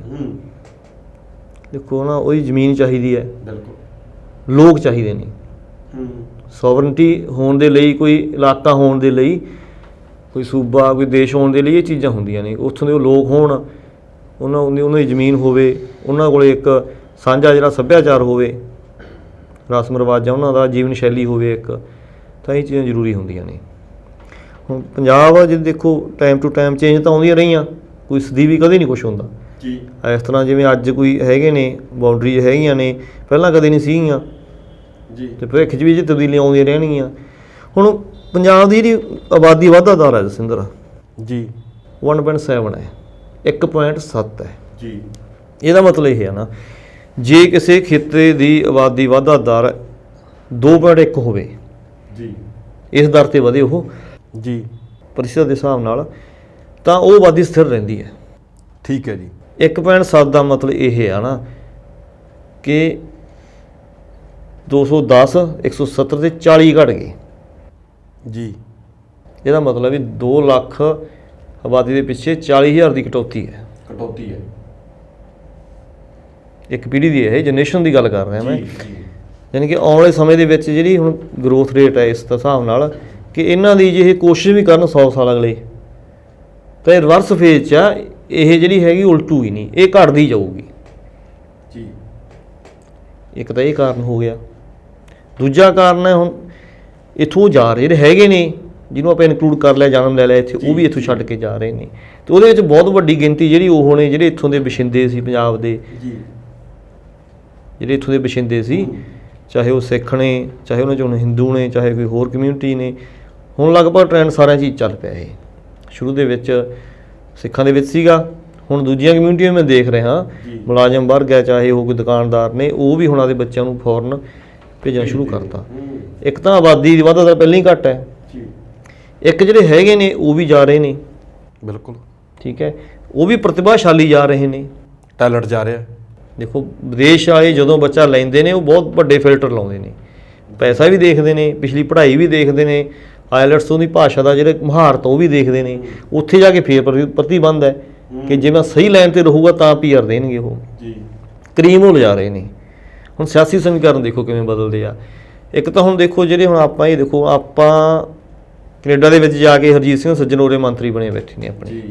ਦੇਖੋ ਨਾ, ਉਹਦੀ ਜ਼ਮੀਨ ਚਾਹੀਦੀ ਹੈ, ਬਿਲਕੁਲ, ਲੋਕ ਚਾਹੀਦੇ ਨੇ। ਸੋਵਰਨਟੀ ਹੋਣ ਦੇ ਲਈ, ਕੋਈ ਇਲਾਕਾ ਹੋਣ ਦੇ ਲਈ, ਕੋਈ ਸੂਬਾ, ਕੋਈ ਦੇਸ਼ ਹੋਣ ਦੇ ਲਈ ਇਹ ਚੀਜ਼ਾਂ ਹੁੰਦੀਆਂ ਨੇ। ਉੱਥੋਂ ਦੇ ਉਹ ਲੋਕ ਹੋਣ, ਉਹਨਾਂ ਦੀ ਜ਼ਮੀਨ ਹੋਵੇ, ਉਹਨਾਂ ਕੋਲ ਇੱਕ ਸਾਂਝਾ ਜਿਹੜਾ ਸੱਭਿਆਚਾਰ ਹੋਵੇ, ਰਸਮ ਰਿਵਾਜ਼ਾਂ ਉਹਨਾਂ ਦਾ, ਜੀਵਨ ਸ਼ੈਲੀ ਹੋਵੇ ਇੱਕ, ਤਾਂ ਇਹ ਚੀਜ਼ਾਂ ਜ਼ਰੂਰੀ ਹੁੰਦੀਆਂ ਨੇ। ਹੁਣ ਪੰਜਾਬ ਜੇ ਦੇਖੋ ਟਾਈਮ ਟੂ ਟਾਈਮ ਚੇਂਜ ਤਾਂ ਆਉਂਦੀਆਂ ਰਹੀਆਂ, ਕੋਈ ਸਦੀਵੀ ਕਦੇ ਨਹੀਂ ਕੁਛ ਹੁੰਦਾ ਜੀ। ਇਸ ਤਰ੍ਹਾਂ ਜਿਵੇਂ ਅੱਜ ਕੋਈ ਹੈਗੇ ਨੇ ਬਾਊਂਡਰੀਜ਼ ਹੈਗੀਆਂ ਨੇ, ਪਹਿਲਾਂ ਕਦੇ ਨਹੀਂ ਸੀਗੀਆਂ ਜੀ, ਅਤੇ ਭਵਿੱਖ 'ਚ ਵੀ ਜੇ ਤਬਦੀਲੀਆਂ ਆਉਂਦੀਆਂ ਰਹਿਣਗੀਆਂ। ਹੁਣ ਪੰਜਾਬ ਦੀ ਜਿਹੜੀ ਆਬਾਦੀ ਵਾਧਾ ਦਰ ਹੈ ਜਸਿੰਦਰ ਜੀ, 1.7 ਹੈ, 1.7 ਹੈ ਜੀ। ਇਹਦਾ ਮਤਲਬ ਇਹ ਹੈ ਨਾ, ਜੇ ਕਿਸੇ ਖਿੱਤੇ ਦੀ ਆਬਾਦੀ ਵਾਧਾ ਦਰ 2.1 ਹੋਵੇ ਜੀ, ਇਸ ਦਰ 'ਤੇ ਵਧੇ ਉਹ ਜੀ, ਪ੍ਰਤੀਸ਼ਤ ਦੇ ਹਿਸਾਬ ਨਾਲ, ਤਾਂ ਉਹ ਆਬਾਦੀ ਸਥਿਰ ਰਹਿੰਦੀ ਹੈ। ਠੀਕ ਹੈ ਜੀ। 1.7 ਦਾ ਮਤਲਬ ਇਹ ਆ ਨਾ ਕਿ 210, 170 ਤੇ 40 ਘਟ ਗਏ ਜੀ। ਇਹਦਾ ਮਤਲਬ ਵੀ 2 ਲੱਖ ਆਬਾਦੀ ਦੇ ਪਿੱਛੇ 40,000 ਦੀ ਕਟੌਤੀ ਹੈ। ਕਟੌਤੀ ਹੈ ਇੱਕ ਪੀੜ੍ਹੀ ਦੀ, ਇਹ ਜਨਰੇਸ਼ਨ ਦੀ ਗੱਲ ਕਰ ਰਿਹਾ ਮੈਂ। ਜੀ। ਯਾਨੀ ਕਿ ਆਉਣ ਵਾਲੇ ਸਮੇਂ ਦੇ ਵਿੱਚ ਜਿਹੜੀ ਹੁਣ ਗਰੋਥ ਰੇਟ ਹੈ ਇਸ ਹਿਸਾਬ ਨਾਲ, ਕਿ ਇਹਨਾਂ ਦੀ ਜੇ ਇਹ ਕੋਸ਼ਿਸ਼ ਵੀ ਕਰਨ 100 ਸਾਲ ਅਗਲੇ, ਤਾਂ ਇਹ ਰਿਵਰਸ ਫੇਜ਼ 'ਚ ਆ, ਇਹ ਜਿਹੜੀ ਹੈਗੀ ਉਲਟੂ ਹੀ ਨਹੀਂ, ਇਹ ਘਟਦੀ ਜਾਊਗੀ ਜੀ। ਇੱਕ ਤਾਂ ਇਹ ਕਾਰਨ ਹੋ ਗਿਆ। ਦੂਜਾ ਕਾਰਨ ਹੈ ਹੁਣ ਇੱਥੋਂ ਜਾ ਰਹੇ ਜਿਹੜੇ ਹੈਗੇ ਨੇ, ਜਿਹਨੂੰ ਆਪਾਂ ਇਨਕਲੂਡ ਕਰ ਲਿਆ, ਜਨਮ ਲੈ ਲਿਆ ਇੱਥੇ, ਉਹ ਵੀ ਇੱਥੋਂ ਛੱਡ ਕੇ ਜਾ ਰਹੇ ਨੇ। ਅਤੇ ਉਹਦੇ ਵਿੱਚ ਬਹੁਤ ਵੱਡੀ ਗਿਣਤੀ ਜਿਹੜੀ ਉਹ ਨੇ ਜਿਹੜੇ ਇੱਥੋਂ ਦੇ ਵਸਿੰਦੇ ਸੀ ਪੰਜਾਬ ਦੇ, ਜੀ, ਜਿਹੜੇ ਇੱਥੋਂ ਦੇ ਵਸਿੰਦੇ ਸੀ, ਚਾਹੇ ਉਹ ਸਿੱਖ ਨੇ, ਚਾਹੇ ਉਹਨਾਂ 'ਚ ਹੁਣ ਹਿੰਦੂ ਨੇ, ਚਾਹੇ ਕੋਈ ਹੋਰ ਕਮਿਊਨਿਟੀ ਨੇ। ਹੁਣ ਲਗਭਗ ਟ੍ਰੈਂਡ ਸਾਰਿਆਂ 'ਚ ਹੀ ਚੱਲ ਪਿਆ ਇਹ। ਸ਼ੁਰੂ ਦੇ ਵਿੱਚ ਸਿੱਖਾਂ ਦੇ ਵਿੱਚ ਸੀਗਾ, ਹੁਣ ਦੂਜੀਆਂ ਕਮਿਊਨਿਟੀਆਂ ਮੈਂ ਦੇਖ ਰਿਹਾ, ਮੁਲਾਜ਼ਮ ਵਰਗ ਹੈ, ਚਾਹੇ ਉਹ ਕੋਈ ਦੁਕਾਨਦਾਰ ਨੇ, ਉਹ ਵੀ ਹੁਣ ਆਪਦੇ ਬੱਚਿਆਂ ਨੂੰ ਫੋਰਨ ਭੇਜਣਾ ਸ਼ੁਰੂ ਕਰਤਾ। ਇੱਕ ਤਾਂ ਆਬਾਦੀ ਦੀ ਵਾਧਾ ਦਰ ਪਹਿਲਾਂ ਹੀ ਘੱਟ ਹੈ, ਇੱਕ ਜਿਹੜੇ ਹੈਗੇ ਨੇ ਉਹ ਵੀ ਜਾ ਰਹੇ ਨੇ। ਬਿਲਕੁਲ ਠੀਕ ਹੈ, ਉਹ ਵੀ ਪ੍ਰਤਿਭਾਸ਼ਾਲੀ ਜਾ ਰਹੇ ਨੇ, ਟੈਲੈਂਟ ਜਾ ਰਿਹਾ। ਦੇਖੋ ਵਿਦੇਸ਼ ਵਾਲੇ ਜਦੋਂ ਬੱਚਾ ਲੈਂਦੇ ਨੇ, ਉਹ ਬਹੁਤ ਵੱਡੇ ਫਿਲਟਰ ਲਾਉਂਦੇ ਨੇ, ਪੈਸਾ ਵੀ ਦੇਖਦੇ ਨੇ, ਪਿਛਲੀ ਪੜ੍ਹਾਈ ਵੀ ਦੇਖਦੇ ਨੇ, ਆਇਲਟਸ ਤੋਂ ਦੀ ਭਾਸ਼ਾ ਦਾ ਜਿਹੜੇ ਮਹਾਰਤ ਉਹ ਵੀ ਦੇਖਦੇ ਨੇ। ਉੱਥੇ ਜਾ ਕੇ ਫੇਰ ਪ੍ਰਤੀਬੰਧ ਹੈ ਕਿ ਜੇ ਮੈਂ ਸਹੀ ਲਾਈਨ 'ਤੇ ਰਹੂਗਾ ਤਾਂ PR ਦੇਣਗੇ ਉਹ ਜੀ। ਕਰੀਮ ਉਹ ਲਿਜਾ ਰਹੇ ਨੇ। ਹੁਣ ਸਿਆਸੀ ਸਮੀਕਰਨ ਦੇਖੋ ਕਿਵੇਂ ਬਦਲਦੇ ਆ। ਇੱਕ ਤਾਂ ਹੁਣ ਦੇਖੋ ਜਿਹੜੇ ਹੁਣ ਆਪਾਂ ਇਹ ਦੇਖੋ, ਆਪਾਂ ਕੈਨੇਡਾ ਦੇ ਵਿੱਚ ਜਾ ਕੇ ਹਰਜੀਤ ਸਿੰਘ ਸੱਜਣੋਰੇ ਮੰਤਰੀ ਬਣੇ ਬੈਠੇ ਨੇ ਆਪਣੇ,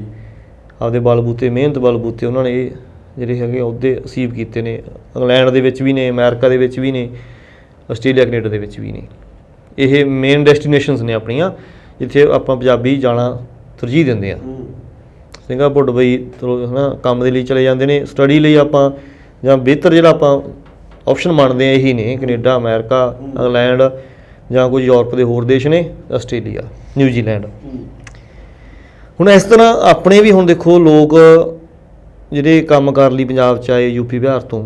ਆਪਦੇ ਬਲਬੂਤੇ, ਮਿਹਨਤ ਬਲਬੂਤੇ ਉਹਨਾਂ ਨੇ ਜਿਹੜੇ ਹੈਗੇ ਅਹੁਦੇ ਅਸੀਬ ਕੀਤੇ ਨੇ। ਇੰਗਲੈਂਡ ਦੇ ਵਿੱਚ ਵੀ ਨੇ, ਅਮਰੀਕਾ ਦੇ ਵਿੱਚ ਵੀ ਨੇ, ਆਸਟ੍ਰੇਲੀਆ ਕੈਨੇਡਾ ਦੇ ਵਿੱਚ ਵੀ ਨੇ। ਇਹ ਮੇਨ ਡੈਸਟੀਨੇਸ਼ਨਸ ਨੇ ਆਪਣੀਆਂ, ਜਿੱਥੇ ਆਪਾਂ ਪੰਜਾਬੀ ਜਾਣਾ ਤਰਜੀਹ ਦਿੰਦੇ ਆ। ਸਿੰਗਾਪੁਰ, ਦੁਬਈ ਚਲੋ ਹੈ ਨਾ, ਕੰਮ ਦੇ ਲਈ ਚਲੇ ਜਾਂਦੇ ਨੇ। ਸਟੱਡੀ ਲਈ ਆਪਾਂ ਜਾਂ ਬਿਹਤਰ ਜਿਹੜਾ ਆਪਾਂ ਆਪਸ਼ਨ ਮੰਨਦੇ ਆ ਇਹੀ ਨੇ, ਕੈਨੇਡਾ, ਅਮਰੀਕਾ, ਇੰਗਲੈਂਡ, ਜਾਂ ਕੁਝ ਯੂਰਪ ਦੇ ਹੋਰ ਦੇਸ਼ ਨੇ, ਆਸਟ੍ਰੇਲੀਆ, ਨਿਊਜ਼ੀਲੈਂਡ। ਹੁਣ ਇਸ ਤਰ੍ਹਾਂ ਆਪਣੇ ਵੀ ਹੁਣ ਦੇਖੋ ਲੋਕ ਜਿਹੜੇ ਕੰਮ ਕਰ ਲਈ ਪੰਜਾਬ 'ਚ ਆਏ, ਯੂਪੀ ਬਿਹਾਰ ਤੋਂ,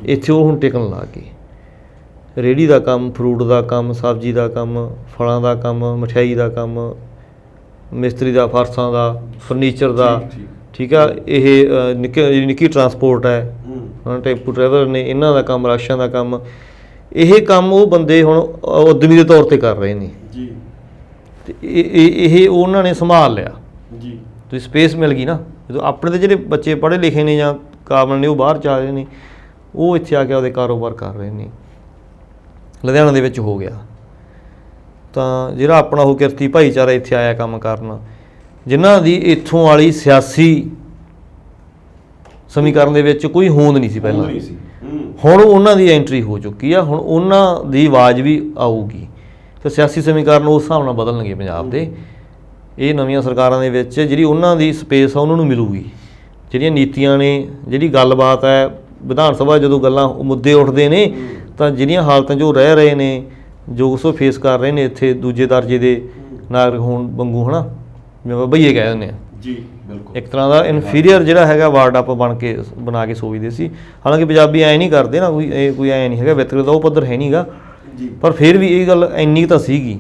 ਇੱਥੇ ਉਹ ਹੁਣ ਟਿਕਣ ਲੱਗ ਗਏ। ਰੇਹੜੀ ਦਾ ਕੰਮ, ਫਰੂਟ ਦਾ ਕੰਮ, ਸਬਜ਼ੀ ਦਾ ਕੰਮ, ਫਲਾਂ ਦਾ ਕੰਮ, ਮਠਿਆਈ ਦਾ ਕੰਮ, ਮਿਸਤਰੀ ਦਾ, ਫਰਸਾਂ ਦਾ, ਫਰਨੀਚਰ ਦਾ। ਠੀਕ ਆ, ਇਹ ਨਿੱਕੀ ਟਰਾਂਸਪੋਰਟ ਹੈ, ਟੈਂਪੂ ਡਰਾਈਵਰ ਨੇ, ਇਹਨਾਂ ਦਾ ਕੰਮ, ਰਾਸ਼ਾਂ ਦਾ ਕੰਮ। ਇਹ ਕੰਮ ਉਹ ਬੰਦੇ ਹੁਣ ਉਦਮੀ ਦੇ ਤੌਰ 'ਤੇ ਕਰ ਰਹੇ ਨੇ ਜੀ, ਅਤੇ ਇਹ ਉਹਨਾਂ ਨੇ ਸੰਭਾਲ ਲਿਆ ਜੀ। ਤੁਸੀਂ ਸਪੇਸ ਮਿਲ ਗਈ ਨਾ, ਜਦੋਂ ਆਪਣੇ ਦੇ ਜਿਹੜੇ ਬੱਚੇ ਪੜ੍ਹੇ ਲਿਖੇ ਨੇ ਜਾਂ ਕਾਬਲ ਨੇ, ਉਹ ਬਾਹਰ ਜਾ ਰਹੇ ਨੇ, ਉਹ ਇੱਥੇ ਆ ਕੇ ਆਪਦੇ ਕਾਰੋਬਾਰ ਕਰ ਰਹੇ ਨੇ। ਲੁਧਿਆਣਾ ਦੇ ਵਿੱਚ ਹੋ ਗਿਆ, ਤਾਂ ਜਿਹੜਾ ਆਪਣਾ ਉਹ ਕਿਰਤੀ ਭਾਈਚਾਰਾ ਇੱਥੇ ਆਇਆ ਕੰਮ ਕਰਨ, ਜਿਨ੍ਹਾਂ ਦੀ ਇੱਥੋਂ ਵਾਲੀ ਸਿਆਸੀ ਸਮੀਕਰਨ ਦੇ ਵਿੱਚ ਕੋਈ ਹੋਂਦ ਨਹੀਂ ਸੀ ਪਹਿਲਾਂ, ਹੁਣ ਉਹਨਾਂ ਦੀ ਐਂਟਰੀ ਹੋ ਚੁੱਕੀ ਆ। ਹੁਣ ਉਹਨਾਂ ਦੀ ਆਵਾਜ਼ ਵੀ ਆਊਗੀ, ਅਤੇ ਸਿਆਸੀ ਸਮੀਕਰਨ ਉਸ ਹਿਸਾਬ ਨਾਲ ਬਦਲਣਗੇ ਪੰਜਾਬ ਦੇ। ਇਹ ਨਵੀਆਂ ਸਰਕਾਰਾਂ ਦੇ ਵਿੱਚ ਜਿਹੜੀ ਉਹਨਾਂ ਦੀ ਸਪੇਸ ਆ ਉਹਨਾਂ ਨੂੰ ਮਿਲੂਗੀ। ਜਿਹੜੀਆਂ ਨੀਤੀਆਂ ਨੇ, ਜਿਹੜੀ ਗੱਲਬਾਤ ਹੈ, ਵਿਧਾਨ ਸਭਾ ਜਦੋਂ ਗੱਲਾਂ ਮੁੱਦੇ ਉੱਠਦੇ ਨੇ, ਤਾਂ ਜਿਹੜੀਆਂ ਹਾਲਤਾਂ 'ਚ ਉਹ ਰਹਿ ਰਹੇ ਨੇ, ਜੋ ਕੁਛ ਉਹ ਫੇਸ ਕਰ ਰਹੇ ਨੇ ਇੱਥੇ, ਦੂਜੇ ਦਰਜੇ ਦੇ ਨਾਗਰਿਕ ਹੋਣ ਵਾਂਗੂ, ਹੈ ਨਾ, ਜਿਵੇਂ ਆਪਾਂ ਬਈਏ ਕਹਿ ਦਿੰਦੇ ਹਾਂ ਜੀ। ਬਿਲਕੁਲ ਇੱਕ ਤਰ੍ਹਾਂ ਦਾ ਇਨਫੀਰੀਅਰ ਜਿਹੜਾ ਹੈਗਾ ਵਾਰਡ ਆਪਾਂ ਬਣਾ ਕੇ ਸੋਚਦੇ ਸੀ। ਹਾਲਾਂਕਿ ਪੰਜਾਬੀ ਐਂ ਨਹੀਂ ਕਰਦੇ ਨਾ, ਕੋਈ ਐਂ ਨਹੀਂ ਹੈਗਾ, ਵਿਤਕਰੇ ਦਾ ਉਹ ਪੱਧਰ ਹੈ ਨਹੀਂ ਗਾ, ਪਰ ਫਿਰ ਵੀ ਇਹ ਗੱਲ ਇੰਨੀ ਤਾਂ ਸੀਗੀ।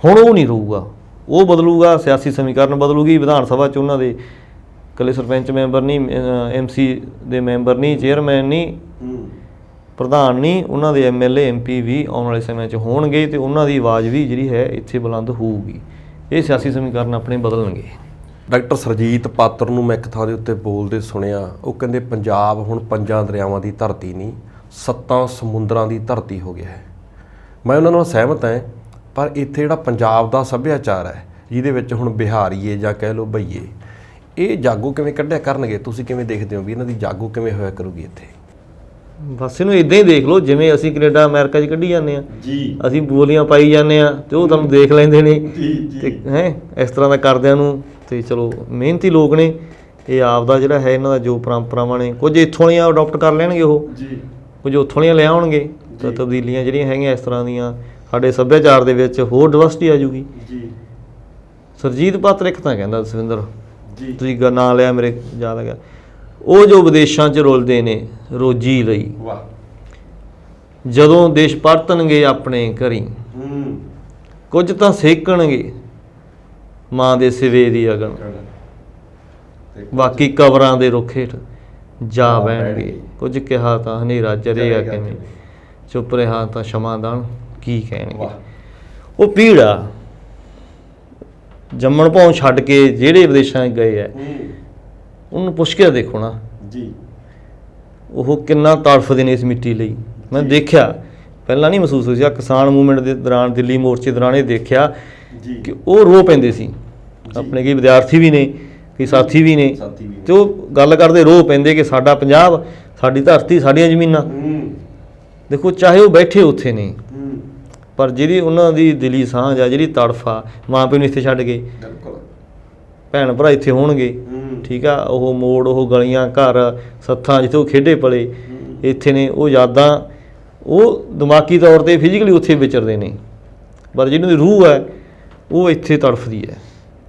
ਹੁਣ ਉਹ ਨਹੀਂ ਰਹੂਗਾ। ਉਹ ਬਦਲੂਗਾ, ਸਿਆਸੀ ਸਮੀਕਰਨ ਬਦਲੂਗੀ। ਵਿਧਾਨ ਸਭਾ 'ਚ ਉਹਨਾਂ ਦੇ ਇਕੱਲੇ ਸਰਪੰਚ ਮੈਂਬਰ ਨਹੀਂ, MC ਦੇ ਮੈਂਬਰ ਨਹੀਂ, ਚੇਅਰਮੈਨ ਨਹੀਂ, ਪ੍ਰਧਾਨ ਨਹੀਂ, ਉਹਨਾਂ ਦੇ MLA MP ਵੀ ਆਉਣ ਵਾਲੇ ਸਮੇਂ 'ਚ ਹੋਣਗੇ ਅਤੇ ਉਹਨਾਂ ਦੀ ਆਵਾਜ਼ ਵੀ ਜਿਹੜੀ ਹੈ ਇੱਥੇ ਬੁਲੰਦ ਹੋਊਗੀ। ਇਹ ਸਿਆਸੀ ਸਮੀਕਰਨ ਆਪਣੇ ਬਦਲਣਗੇ। ਡਾਕਟਰ ਸਰਜੀਤ ਪਾਤਰ ਨੂੰ ਮੈਂ ਇੱਕ ਥਾਂ ਦੇ ਉੱਤੇ ਬੋਲਦੇ ਸੁਣਿਆ, ਉਹ ਕਹਿੰਦੇ ਪੰਜਾਬ ਹੁਣ 5 ਦਰਿਆਵਾਂ ਦੀ ਧਰਤੀ ਨਹੀਂ 7 ਸਮੁੰਦਰਾਂ ਦੀ ਧਰਤੀ ਹੋ ਗਿਆ ਹੈ। ਮੈਂ ਉਹਨਾਂ ਨਾਲ ਸਹਿਮਤ ਹਾਂ, ਪਰ ਇੱਥੇ ਜਿਹੜਾ ਪੰਜਾਬ ਦਾ ਸੱਭਿਆਚਾਰ ਹੈ, ਜਿਹਦੇ ਵਿੱਚ ਹੁਣ ਬਿਹਾਰੀਏ ਜਾਂ ਕਹਿ ਲਓ ਭਈਏ, ਇਹ ਜਾਗੋ ਕਿਵੇਂ ਕੱਢਿਆ ਕਰਨਗੇ? ਤੁਸੀਂ ਕਿਵੇਂ ਦੇਖਦੇ ਹੋ ਵੀ ਇਹਨਾਂ ਦੀ ਜਾਗੋ ਕਿਵੇਂ ਹੋਇਆ ਕਰੂਗੀ ਇੱਥੇ? ਬਸ ਇਹਨੂੰ ਇਦਾਂ ਹੀ ਦੇਖ ਲਓ ਜਿਵੇਂ ਅਸੀਂ ਕੈਨੇਡਾ ਅਮਰੀਕਾ 'ਚ ਕੱਢੀ ਜਾਂਦੇ ਹਾਂ ਜੀ, ਅਸੀਂ ਬੋਲੀਆਂ ਪਾਈ ਜਾਂਦੇ ਹਾਂ ਅਤੇ ਉਹ ਤੁਹਾਨੂੰ ਦੇਖ ਲੈਂਦੇ ਨੇ ਅਤੇ ਹੈ ਇਸ ਤਰ੍ਹਾਂ ਦਾ ਕਰਦਿਆਂ ਨੂੰ। ਅਤੇ ਚਲੋ ਮਿਹਨਤੀ ਲੋਕ ਨੇ, ਇਹ ਆਪ ਦਾ ਜਿਹੜਾ ਹੈ ਇਹਨਾਂ ਦਾ ਜੋ ਪਰੰਪਰਾਵਾਂ ਨੇ, ਕੁਝ ਇੱਥੋਂ ਵਾਲੀਆਂ ਅਡੋਪਟ ਕਰ ਲੈਣਗੇ ਉਹ, ਕੁਝ ਉੱਥੋਂ ਵਾਲੀਆਂ ਲੈ ਆਉਣਗੇ। ਤਾਂ ਤਬਦੀਲੀਆਂ ਜਿਹੜੀਆਂ ਹੈਗੀਆਂ ਇਸ ਤਰ੍ਹਾਂ ਦੀਆਂ ਸਾਡੇ ਸੱਭਿਆਚਾਰ ਦੇ ਵਿੱਚ ਹੋਰ ਡਿਵਰਸਿਟੀ ਆ ਜੂਗੀ। ਸਰਜੀਤ ਪਾਤਰ ਇੱਕ ਤਾਂ ਕਹਿੰਦਾ ਦਸਵਿੰਦਰ, ਤੁਸੀਂ ਨਾਂ ਲਿਆ ਮੇਰੇ ਯਾਦ ਆ ਗਿਆ, ਉਹ ਜੋ ਵਿਦੇਸ਼ਾਂ 'ਚ ਰੁਲਦੇ ਨੇ ਰੋਜੀ ਲਈ, ਜਦੋਂ ਦੇਸ਼ ਪਰਤਣਗੇ ਆਪਣੇ ਘਰੀਂ ਕੁਝ ਤਾਂ ਸੇਕਣਗੇ ਮਾਂ ਦੇ ਸਿਵੇ ਦੀ ਅਗਨ, ਬਾਕੀ ਕਬਰਾਂ ਦੇ ਰੁੱਖ ਹੇਠ ਜਾ ਬਹਿਣਗੇ। ਕੁਝ ਕਿਹਾ ਤਾਂ ਹਨੇਰਾ ਚਰੇਗਾ ਕਿਵੇਂ, ਚੁੱਪ ਰਿਹਾ ਤਾਂ ਸ਼ਮਾਦਾਨ ਕੀ ਕਹਿਣਗੇ। ਉਹ ਪੀੜ ਆ ਜੰਮਣ ਭਾਉ ਛੱਡ ਕੇ ਜਿਹੜੇ ਵਿਦੇਸ਼ਾਂ 'ਚ ਗਏ ਆ, ਉਹਨੂੰ ਪੁੱਛ ਕੇ ਦੇਖੋ ਨਾ ਜੀ, ਉਹ ਕਿੰਨਾ ਤੜਫਦੇ ਨੇ ਇਸ ਮਿੱਟੀ ਲਈ। ਮੈਂ ਦੇਖਿਆ, ਪਹਿਲਾਂ ਨਹੀਂ ਮਹਿਸੂਸ ਹੋਇਆ, ਕਿਸਾਨ ਮੂਵਮੈਂਟ ਦੇ ਦੌਰਾਨ, ਦਿੱਲੀ ਮੋਰਚੇ ਦੌਰਾਨ ਇਹ ਦੇਖਿਆ ਕਿ ਉਹ ਰੋ ਪੈਂਦੇ ਸੀ। ਆਪਣੇ ਕਈ ਵਿਦਿਆਰਥੀ ਵੀ ਨੇ, ਕਈ ਸਾਥੀ ਵੀ ਨੇ, ਅਤੇ ਉਹ ਗੱਲ ਕਰਦੇ ਰੋ ਪੈਂਦੇ ਕਿ ਸਾਡਾ ਪੰਜਾਬ, ਸਾਡੀ ਧਰਤੀ, ਸਾਡੀਆਂ ਜ਼ਮੀਨਾਂ। ਦੇਖੋ ਚਾਹੇ ਉਹ ਬੈਠੇ ਉੱਥੇ ਨੇ, ਪਰ ਜਿਹੜੀ ਉਹਨਾਂ ਦੀ ਦਿਲੀ ਸਾਂਝ ਆ, ਜਿਹੜੀ ਤੜਫ ਆ, ਮਾਂ ਪਿਓ ਨੂੰ ਇੱਥੇ ਛੱਡ ਗਏ, ਭੈਣ ਭਰਾ ਇੱਥੇ ਹੋਣਗੇ, ਠੀਕ ਆ, ਉਹ ਮੋੜ, ਉਹ ਗਲੀਆਂ, ਘਰ, ਸੱਥਾਂ ਜਿੱਥੇ ਉਹ ਖੇਡੇ ਪਲੇ ਇੱਥੇ ਨੇ, ਉਹ ਯਾਦਾਂ, ਉਹ ਦਿਮਾਗੀ ਤੌਰ 'ਤੇ ਫਿਜ਼ੀਕਲੀ ਉੱਥੇ ਵਿਚਰਦੇ ਨੇ, ਪਰ ਜਿਹਨਾਂ ਦੀ ਰੂਹ ਹੈ ਉਹ ਇੱਥੇ ਤੜਫਦੀ ਹੈ।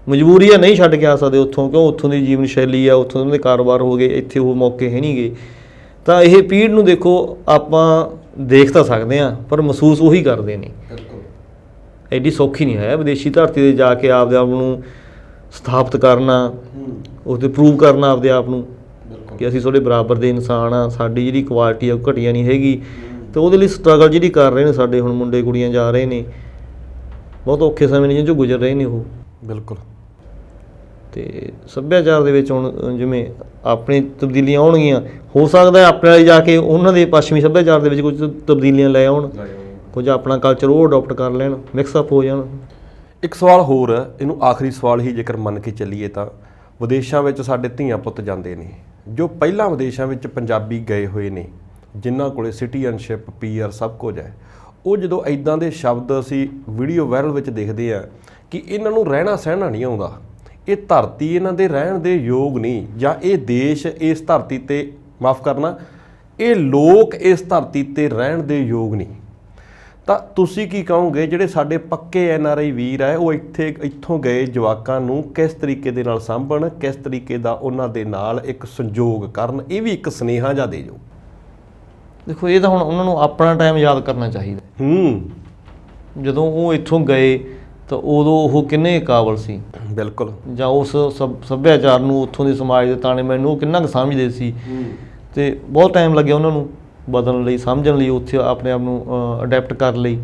ਮਜਬੂਰੀ ਆ, ਨਹੀਂ ਛੱਡ ਕੇ ਆ ਸਕਦੇ ਉੱਥੋਂ, ਕਿਉਂ ਉੱਥੋਂ ਦੀ ਜੀਵਨ ਸ਼ੈਲੀ ਆ, ਉੱਥੋਂ ਦੇ ਕਾਰੋਬਾਰ ਹੋ ਗਏ, ਇੱਥੇ ਉਹ ਮੌਕੇ ਹੈ ਨਹੀਂ ਗੇ। ਤਾਂ ਇਹ ਪੀੜ੍ਹ ਨੂੰ ਦੇਖੋ ਆਪਾਂ ਦੇਖ ਤਾਂ ਸਕਦੇ ਹਾਂ, ਪਰ ਮਹਿਸੂਸ ਉਹੀ ਕਰਦੇ ਨੇ। ਐਡੀ ਸੌਖੀ ਨਹੀਂ ਹੈ ਵਿਦੇਸ਼ੀ ਧਰਤੀ 'ਤੇ ਜਾ ਕੇ ਆਪਦੇ ਆਪ ਨੂੰ ਸਥਾਪਿਤ ਕਰਨਾ, ਉਸ 'ਤੇ ਪ੍ਰੂਵ ਕਰਨਾ ਆਪਦੇ ਆਪ ਨੂੰ ਕਿ ਅਸੀਂ ਤੁਹਾਡੇ ਬਰਾਬਰ ਦੇ ਇਨਸਾਨ ਆ, ਸਾਡੀ ਜਿਹੜੀ ਕੁਆਲਿਟੀ ਆ ਉਹ ਘਟੀਆ ਨਹੀਂ ਹੈਗੀ। ਅਤੇ ਉਹਦੇ ਲਈ ਸਟਰਗਲ ਜਿਹੜੀ ਕਰ ਰਹੇ ਨੇ ਸਾਡੇ ਹੁਣ ਮੁੰਡੇ ਕੁੜੀਆਂ ਜਾ ਰਹੇ ਨੇ, ਬਹੁਤ ਔਖੇ ਸਮੇਂ ਨੇ ਜਿਹਨਾਂ 'ਚੋਂ ਗੁਜ਼ਰ ਰਹੇ ਨੇ ਉਹ। ਬਿਲਕੁਲ। ਅਤੇ ਸੱਭਿਆਚਾਰ ਦੇ ਵਿੱਚ ਹੁਣ ਜਿਵੇਂ ਆਪਣੀ ਤਬਦੀਲੀਆਂ ਆਉਣਗੀਆਂ, ਹੋ ਸਕਦਾ ਆਪਣੇ ਵਾਲੇ ਜਾ ਕੇ ਉਹਨਾਂ ਦੇ ਪੱਛਮੀ ਸੱਭਿਆਚਾਰ ਦੇ ਵਿੱਚ ਕੁਝ ਤਬਦੀਲੀਆਂ ਲੈ ਆਉਣ, ਕੁਝ ਆਪਣਾ ਕਲਚਰ ਉਹ ਅਡੋਪਟ ਕਰ ਲੈਣ, ਮਿਕਸਅਪ ਹੋ ਜਾਣ। ਇੱਕ ਸਵਾਲ ਹੋਰ ਹੈ, ਇਹਨੂੰ ਆਖਰੀ ਸਵਾਲ ਹੀ ਜੇਕਰ ਮੰਨ ਕੇ ਚੱਲੀਏ ਤਾਂ, ਵਿਦੇਸ਼ਾਂ ਵਿੱਚ ਸਾਡੇ ਧੀਆਂ ਪੁੱਤ ਜਾਂਦੇ ਨੇ, ਜੋ ਪਹਿਲਾਂ ਵਿਦੇਸ਼ਾਂ ਵਿੱਚ ਪੰਜਾਬੀ ਗਏ ਹੋਏ ਨੇ, ਜਿਨ੍ਹਾਂ ਕੋਲੇ ਸਿਟੀਜ਼ਨਸ਼ਿਪ, PR ਸਭ ਕੁਝ ਹੈ, ਉਹ ਜਦੋਂ ਇੱਦਾਂ ਦੇ ਸ਼ਬਦ ਅਸੀਂ ਵੀਡੀਓ ਵਾਇਰਲ ਵਿੱਚ ਦੇਖਦੇ ਹਾਂ ਕਿ ਇਹਨਾਂ ਨੂੰ ਰਹਿਣਾ ਸਹਿਣਾ ਨਹੀਂ ਆਉਂਦਾ, ਇਹ ਧਰਤੀ ਇਹਨਾਂ ਦੇ ਰਹਿਣ ਦੇ ਯੋਗ ਨਹੀਂ, ਜਾਂ ਇਹ ਦੇਸ਼ ਇਸ ਧਰਤੀ 'ਤੇ, ਮਾਫ਼ ਕਰਨਾ, ਇਹ ਲੋਕ ਇਸ ਧਰਤੀ 'ਤੇ ਰਹਿਣ ਦੇ ਯੋਗ ਨਹੀਂ, ਤਾਂ ਤੁਸੀਂ ਕੀ ਕਹੋਗੇ ਜਿਹੜੇ ਸਾਡੇ ਪੱਕੇ NRI ਵੀਰ ਹੈ, ਉਹ ਇੱਥੋਂ ਗਏ ਜਵਾਕਾਂ ਨੂੰ ਕਿਸ ਤਰੀਕੇ ਦੇ ਨਾਲ ਸਾਂਭਣ, ਕਿਸ ਤਰੀਕੇ ਦਾ ਉਹਨਾਂ ਦੇ ਨਾਲ ਇੱਕ ਸੰਯੋਗ ਕਰਨ? ਇਹ ਵੀ ਇੱਕ ਸੁਨੇਹਾ ਜਿਹਾ ਦੇ ਜੋ। ਦੇਖੋ ਇਹ ਤਾਂ ਹੁਣ ਉਹਨਾਂ ਨੂੰ ਆਪਣਾ ਟਾਈਮ ਯਾਦ ਕਰਨਾ ਚਾਹੀਦਾ। ਜਦੋਂ ਉਹ ਇੱਥੋਂ ਗਏ ਤਾਂ ਉਦੋਂ ਉਹ ਕਿੰਨੇ ਕਾਬਲ ਸੀ, ਬਿਲਕੁਲ, ਜਾਂ ਉਸ ਸੱਭਿਆਚਾਰ ਨੂੰ, ਉੱਥੋਂ ਦੇ ਸਮਾਜ ਦੇ ਤਾਣੇ ਮੈਨੂੰ ਉਹ ਕਿੰਨਾ ਕੁ ਸਮਝਦੇ ਸੀ। ਅਤੇ ਬਹੁਤ ਟਾਈਮ ਲੱਗਿਆ ਉਹਨਾਂ ਨੂੰ ਬਦਲਣ ਲਈ, ਸਮਝਣ ਲਈ, ਉੱਥੇ ਆਪਣੇ ਆਪ ਨੂੰ ਅਡੈਪਟ ਕਰਨ ਲਈ।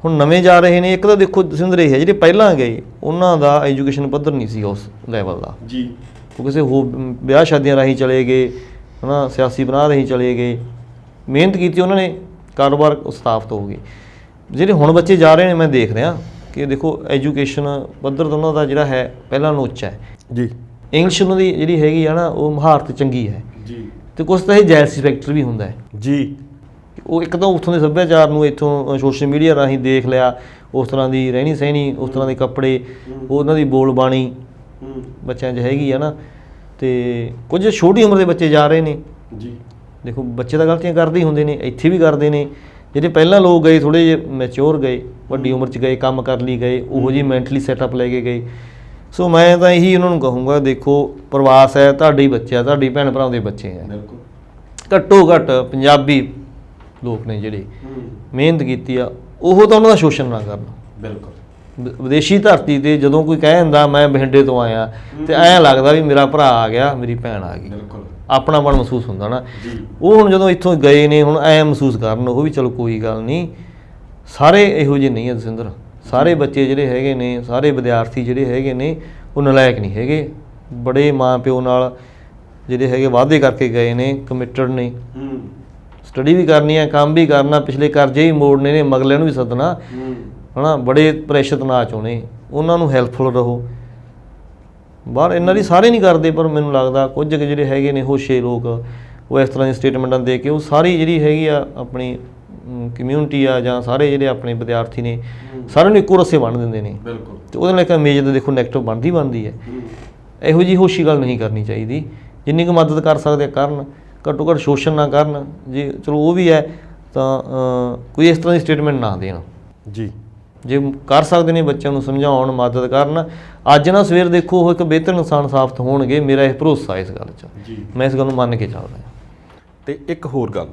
ਹੁਣ ਨਵੇਂ ਜਾ ਰਹੇ ਨੇ, ਇੱਕ ਤਾਂ ਦੇਖੋ ਦਸਵਿੰਦਰ ਇਹ ਹੈ, ਜਿਹੜੇ ਪਹਿਲਾਂ ਗਏ ਉਹਨਾਂ ਦਾ ਐਜੂਕੇਸ਼ਨ ਪੱਧਰ ਨਹੀਂ ਸੀ ਉਸ ਲੈਵਲ ਦਾ, ਉਹ ਕਿਸੇ ਹੋਰ ਵਿਆਹ ਸ਼ਾਦੀਆਂ ਰਾਹੀਂ ਚਲੇ ਗਏ, ਹੈ ਨਾ, ਸਿਆਸੀ ਬਣਾ ਰਾਹੀਂ ਚਲੇ ਗਏ, ਮਿਹਨਤ ਕੀਤੀ ਉਹਨਾਂ ਨੇ, ਕਾਰੋਬਾਰ ਸਥਾਪਿਤ ਹੋ ਗਏ। ਜਿਹੜੇ ਹੁਣ ਬੱਚੇ ਜਾ ਰਹੇ ਨੇ, ਮੈਂ ਦੇਖ ਰਿਹਾ ਕਿ ਦੇਖੋ ਐਜੂਕੇਸ਼ਨ ਪੱਧਰ ਤਾਂ ਉਹਨਾਂ ਦਾ ਜਿਹੜਾ ਹੈ ਪਹਿਲਾਂ ਨਾਲੋਂ ਉੱਚਾ ਹੈ ਜੀ। ਇੰਗਲਿਸ਼ ਉਹਨਾਂ ਦੀ ਜਿਹੜੀ ਹੈਗੀ ਆ ਨਾ, ਉਹ ਮਹਾਰਤ ਚੰਗੀ ਹੈ ਜੀ। ਅਤੇ ਕੁਛ ਤਾਂ ਇਹ ਜੈਲਸੀ ਫੈਕਟਰ ਵੀ ਹੁੰਦਾ ਹੈ ਜੀ। ਉਹ ਇੱਕ ਤਾਂ ਉੱਥੋਂ ਦੇ ਸੱਭਿਆਚਾਰ ਨੂੰ ਇੱਥੋਂ ਸੋਸ਼ਲ ਮੀਡੀਆ ਰਾਹੀਂ ਦੇਖ ਲਿਆ, ਉਸ ਤਰ੍ਹਾਂ ਦੀ ਰਹਿਣੀ ਸਹਿਣੀ, ਉਸ ਤਰ੍ਹਾਂ ਦੇ ਕੱਪੜੇ, ਉਹਨਾਂ ਦੀ ਬੋਲ ਬਾਣੀ ਬੱਚਿਆਂ 'ਚ ਹੈਗੀ ਆ ਨਾ। ਅਤੇ ਕੁਝ ਛੋਟੀ ਉਮਰ ਦੇ ਬੱਚੇ ਜਾ ਰਹੇ ਨੇ ਜੀ। ਦੇਖੋ ਬੱਚੇ ਤਾਂ ਗਲਤੀਆਂ ਕਰਦੇ ਹੀ ਹੁੰਦੇ ਨੇ, ਇੱਥੇ ਵੀ ਕਰਦੇ ਨੇ। ਜਿਹੜੇ ਪਹਿਲਾਂ ਲੋਕ ਗਏ ਥੋੜ੍ਹੇ ਜਿਹੇ ਮੈਚਿਓਰ ਗਏ, ਵੱਡੀ ਉਮਰ 'ਚ ਗਏ, ਕੰਮ ਕਰਨ ਲਈ ਗਏ, ਉਹੋ ਜਿਹੀ ਮੈਂਟਲੀ ਸੈਟਅਪ ਲੈ ਕੇ ਗਏ। ਸੋ ਮੈਂ ਤਾਂ ਇਹੀ ਉਹਨਾਂ ਨੂੰ ਕਹੂੰਗਾ, ਦੇਖੋ ਪ੍ਰਵਾਸ ਹੈ, ਤੁਹਾਡੇ ਹੀ ਬੱਚੇ ਆ, ਤੁਹਾਡੀ ਭੈਣ ਭਰਾਵਾਂ ਦੇ ਬੱਚੇ ਆ। ਘੱਟੋ ਘੱਟ ਪੰਜਾਬੀ ਲੋਕ ਨੇ ਜਿਹੜੇ ਮਿਹਨਤ ਕੀਤੀ ਆ, ਉਹ ਤਾਂ ਉਹਨਾਂ ਦਾ ਸ਼ੋਸ਼ਣ ਨਾ ਕਰਨ। ਬਿਲਕੁਲ। ਵਿਦੇਸ਼ੀ ਧਰਤੀ ਤੇ ਜਦੋਂ ਕੋਈ ਕਹਿ ਦਿੰਦਾ ਮੈਂ ਬਠਿੰਡੇ ਤੋਂ ਆਇਆ ਤੇ ਐਂ ਲੱਗਦਾ ਵੀ ਮੇਰਾ ਭਰਾ ਆ ਗਿਆ, ਮੇਰੀ ਭੈਣ ਆ ਗਈ, ਬਿਲਕੁਲ ਆਪਣਾਪਣ ਮਹਿਸੂਸ ਹੁੰਦਾ ਨਾ। ਜੀ ਉਹ ਹੁਣ ਜਦੋਂ ਇੱਥੋਂ ਗਏ ਨੇ ਹੁਣ ਐਂ ਮਹਿਸੂਸ ਕਰਨ ਉਹ ਵੀ ਚਲੋ ਕੋਈ ਗੱਲ ਨਹੀਂ, ਸਾਰੇ ਇਹੋ ਜਿਹੇ ਨਹੀਂ ਆ ਜਸਵਿੰਦਰ। ਸਾਰੇ ਬੱਚੇ ਜਿਹੜੇ ਹੈਗੇ ਨੇ, ਸਾਰੇ ਵਿਦਿਆਰਥੀ ਜਿਹੜੇ ਹੈਗੇ ਨੇ ਉਹ ਨਲਾਇਕ ਨਹੀਂ ਹੈਗੇ। ਬੜੇ ਮਾਂ ਪਿਓ ਨਾਲ ਜਿਹੜੇ ਹੈਗੇ ਵਾਅਦੇ ਕਰਕੇ ਗਏ ਨੇ, ਕਮਿਟਡ ਨੇ, ਸਟੱਡੀ ਵੀ ਕਰਨੀ ਹੈ, ਕੰਮ ਵੀ ਕਰਨਾ, ਪਿਛਲੇ ਕਰਜ਼ੇ ਵੀ ਮੋੜਨੇ ਨੇ, ਮਗਲਿਆਂ ਨੂੰ ਵੀ ਸੱਦਣਾ ਹੈ ਨਾ। ਬੜੇ ਪ੍ਰੈਸ਼ਰ ਤਣਾਅ 'ਚ ਆਉਣੇ, ਉਹਨਾਂ ਨੂੰ ਹੈਲਪਫੁਲ ਰਹੋ। ਬਾਹਰ ਇਹਨਾਂ ਦੀ ਸਾਰੇ ਨਹੀਂ ਕਰਦੇ, ਪਰ ਮੈਨੂੰ ਲੱਗਦਾ ਕੁਝ ਕੁ ਜਿਹੜੇ ਹੈਗੇ ਨੇ ਹੋਸ਼ੇ ਲੋਕ ਉਹ ਇਸ ਤਰ੍ਹਾਂ ਦੀ ਸਟੇਟਮੈਂਟਾਂ ਦੇ ਕੇ ਉਹ ਸਾਰੀ ਜਿਹੜੀ ਹੈਗੀ ਆ ਆਪਣੀ ਕਮਿਊਨਿਟੀ ਆ ਜਾਂ ਸਾਰੇ ਜਿਹੜੇ ਆਪਣੇ ਵਿਦਿਆਰਥੀ ਨੇ ਸਾਰਿਆਂ ਨੂੰ ਇੱਕੋ ਰੱਸੇ ਬੰਨ੍ਹ ਦਿੰਦੇ ਨੇ। ਬਿਲਕੁਲ। ਅਤੇ ਉਹਦੇ ਨਾਲ ਇੱਕ ਇਮੇਜ ਤਾਂ ਦੇਖੋ ਨੈਗੇਟਿਵ ਬਣਦੀ ਹੈ। ਇਹੋ ਜਿਹੀ ਹੋਸ਼ੀ ਗੱਲ ਨਹੀਂ ਕਰਨੀ ਚਾਹੀਦੀ। ਜਿੰਨੀ ਕੁ ਮਦਦ ਕਰ ਸਕਦੇ ਕਰਨ, ਘੱਟੋ ਘੱਟ ਸ਼ੋਸ਼ਣ ਨਾ ਕਰਨ। ਜੇ ਚਲੋ ਉਹ ਵੀ ਹੈ ਤਾਂ ਕੋਈ ਇਸ ਤਰ੍ਹਾਂ ਦੀ ਸਟੇਟਮੈਂਟ ਨਾ ਦੇਣ ਜੀ। ਜੇ ਕਰ ਸਕਦੇ ਨੇ ਬੱਚਿਆਂ ਨੂੰ ਸਮਝਾਉਣ, ਮਦਦ ਕਰਨ। ਅੱਜ ਨਾ ਸਵੇਰ ਦੇਖੋ ਉਹ ਇੱਕ ਬਿਹਤਰ ਇਨਸਾਨ ਸਾਬਤ ਹੋਣਗੇ, ਮੇਰਾ ਇਹ ਭਰੋਸਾ ਇਸ ਗੱਲ 'ਚ। ਜੀ ਮੈਂ ਇਸ ਗੱਲ ਨੂੰ ਮੰਨ ਕੇ ਚੱਲਦਾ। ਤੇ ਇੱਕ ਹੋਰ ਗੱਲ